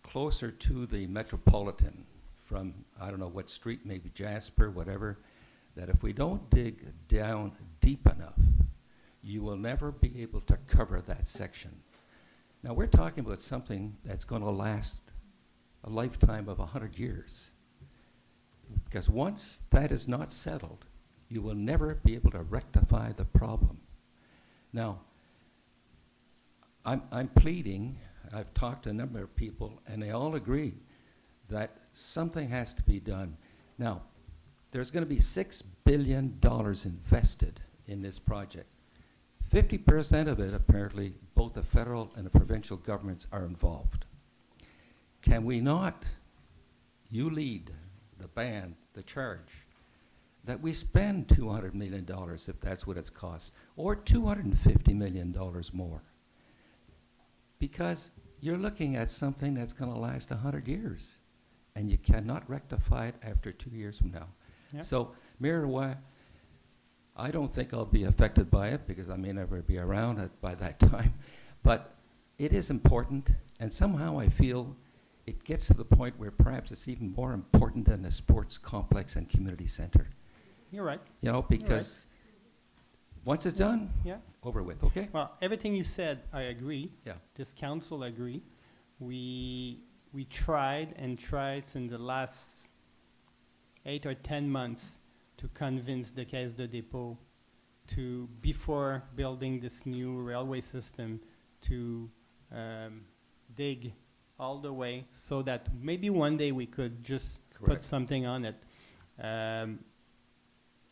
closer to the Metropolitan, from I don't know what street, maybe Jasper, whatever, that if we don't dig down deep enough, you will never be able to cover that section. Now, we're talking about something that's going to last a lifetime of 100 years. Because once that is not settled, you will never be able to rectify the problem. Now, I'm pleading, I've talked to a number of people, and they all agree that something has to be done. Now, there's going to be $6 billion invested in this project. 50% of it, apparently, both the federal and the provincial governments are involved. Can we not, you lead the band, the charge, that we spend $200 million if that's what it's cost, or $250 million more? Because you're looking at something that's going to last 100 years, and you cannot rectify it after 2 years from now. Yeah. So, Mirawa, I don't think I'll be affected by it because I may never be around by that time. But it is important, and somehow I feel it gets to the point where perhaps it's even more important than the sports complex and community center. You're right. You know, because once it's done, Yeah. over with, okay? Well, everything you said, I agree. Yeah. This council agree. We tried and tried in the last 8 or 10 months to convince the Caisse de Dépôt to, before building this new railway system, to dig all the way so that maybe one day we could just put Correct. something on it.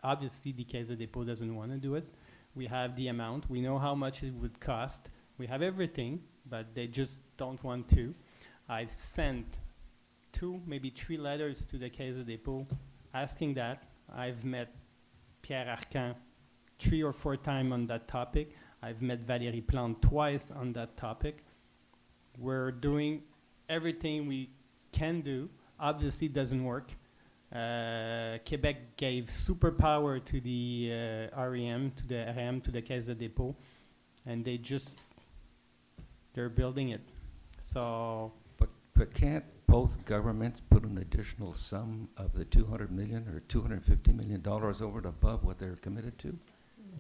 Obviously, the Caisse de Dépôt doesn't want to do it. We have the amount. We know how much it would cost. We have everything, but they just don't want to. I've sent 2, maybe 3 letters to the Caisse de Dépôt asking that. I've met Pierre Arcan 3 or 4 times on that topic. I've met Valérie Plante twice on that topic. We're doing everything we can do. Obviously, it doesn't work. Quebec gave superpower to the REM, to the REM, to the Caisse de dépôt, and they're building it. So But can't both governments put an additional sum of the $200 million or $250 million over and above what they're committed to?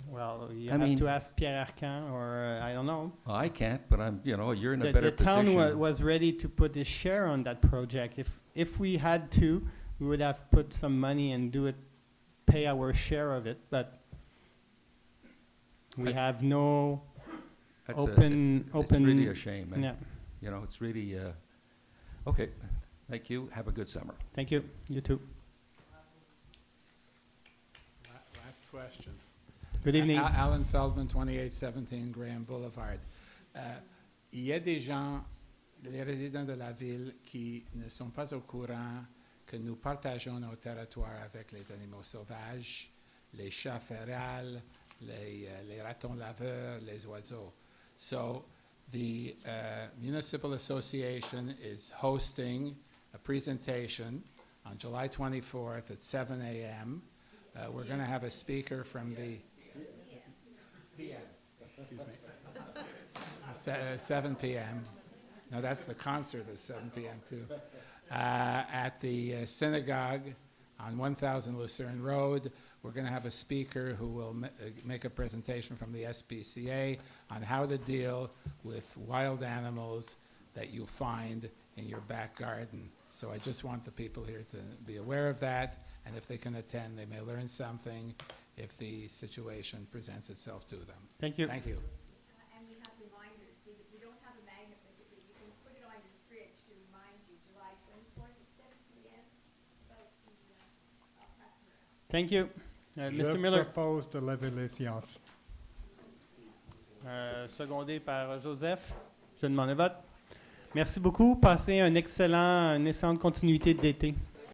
Well, you I have mean- to ask Pierre Arcan, or I don't know. Well, I can't, but you're in a The better town position. was ready to put his share on that project. If we had to, we would have put some money and pay our share of it, but we have no It's open. really a shame. Yeah. You know, it's really, okay, thank you, have a good summer. Thank you. You too. Last question. Good evening. Alan Feldman, 2817 Graham Boulevard. Il y a des gens, les résidents de la ville, qui ne sont pas au courant que nous partageons nos territoires avec les animaux sauvages, les chats férales, les ratons laveurs, les oiseaux. So the Municipal Association is hosting a presentation on July 24th at 7 a.m. We're going to have a speaker from the excuse me, 7 p.m. No, that's the concert at 7 p.m. too. At the synagogue on 1000 Lucerne Road, we're going to have a speaker who will make a presentation from the SPCA on how to deal with wild animals that you find in your back garden. So I just want the people here to be aware of that, and if they can attend, they may learn something if the situation presents itself to them. Thank you. Thank you. And we have reminders. We don't have a magnet, but you can put it on your fridge to remind you, July 24th at 7 p.m. about the press round. Thank you. Mr. Je Miller. propose de lever les séances. Secondé par Joseph. Je demande le vote. Merci beaucoup. Passez une excellente continuité d'été.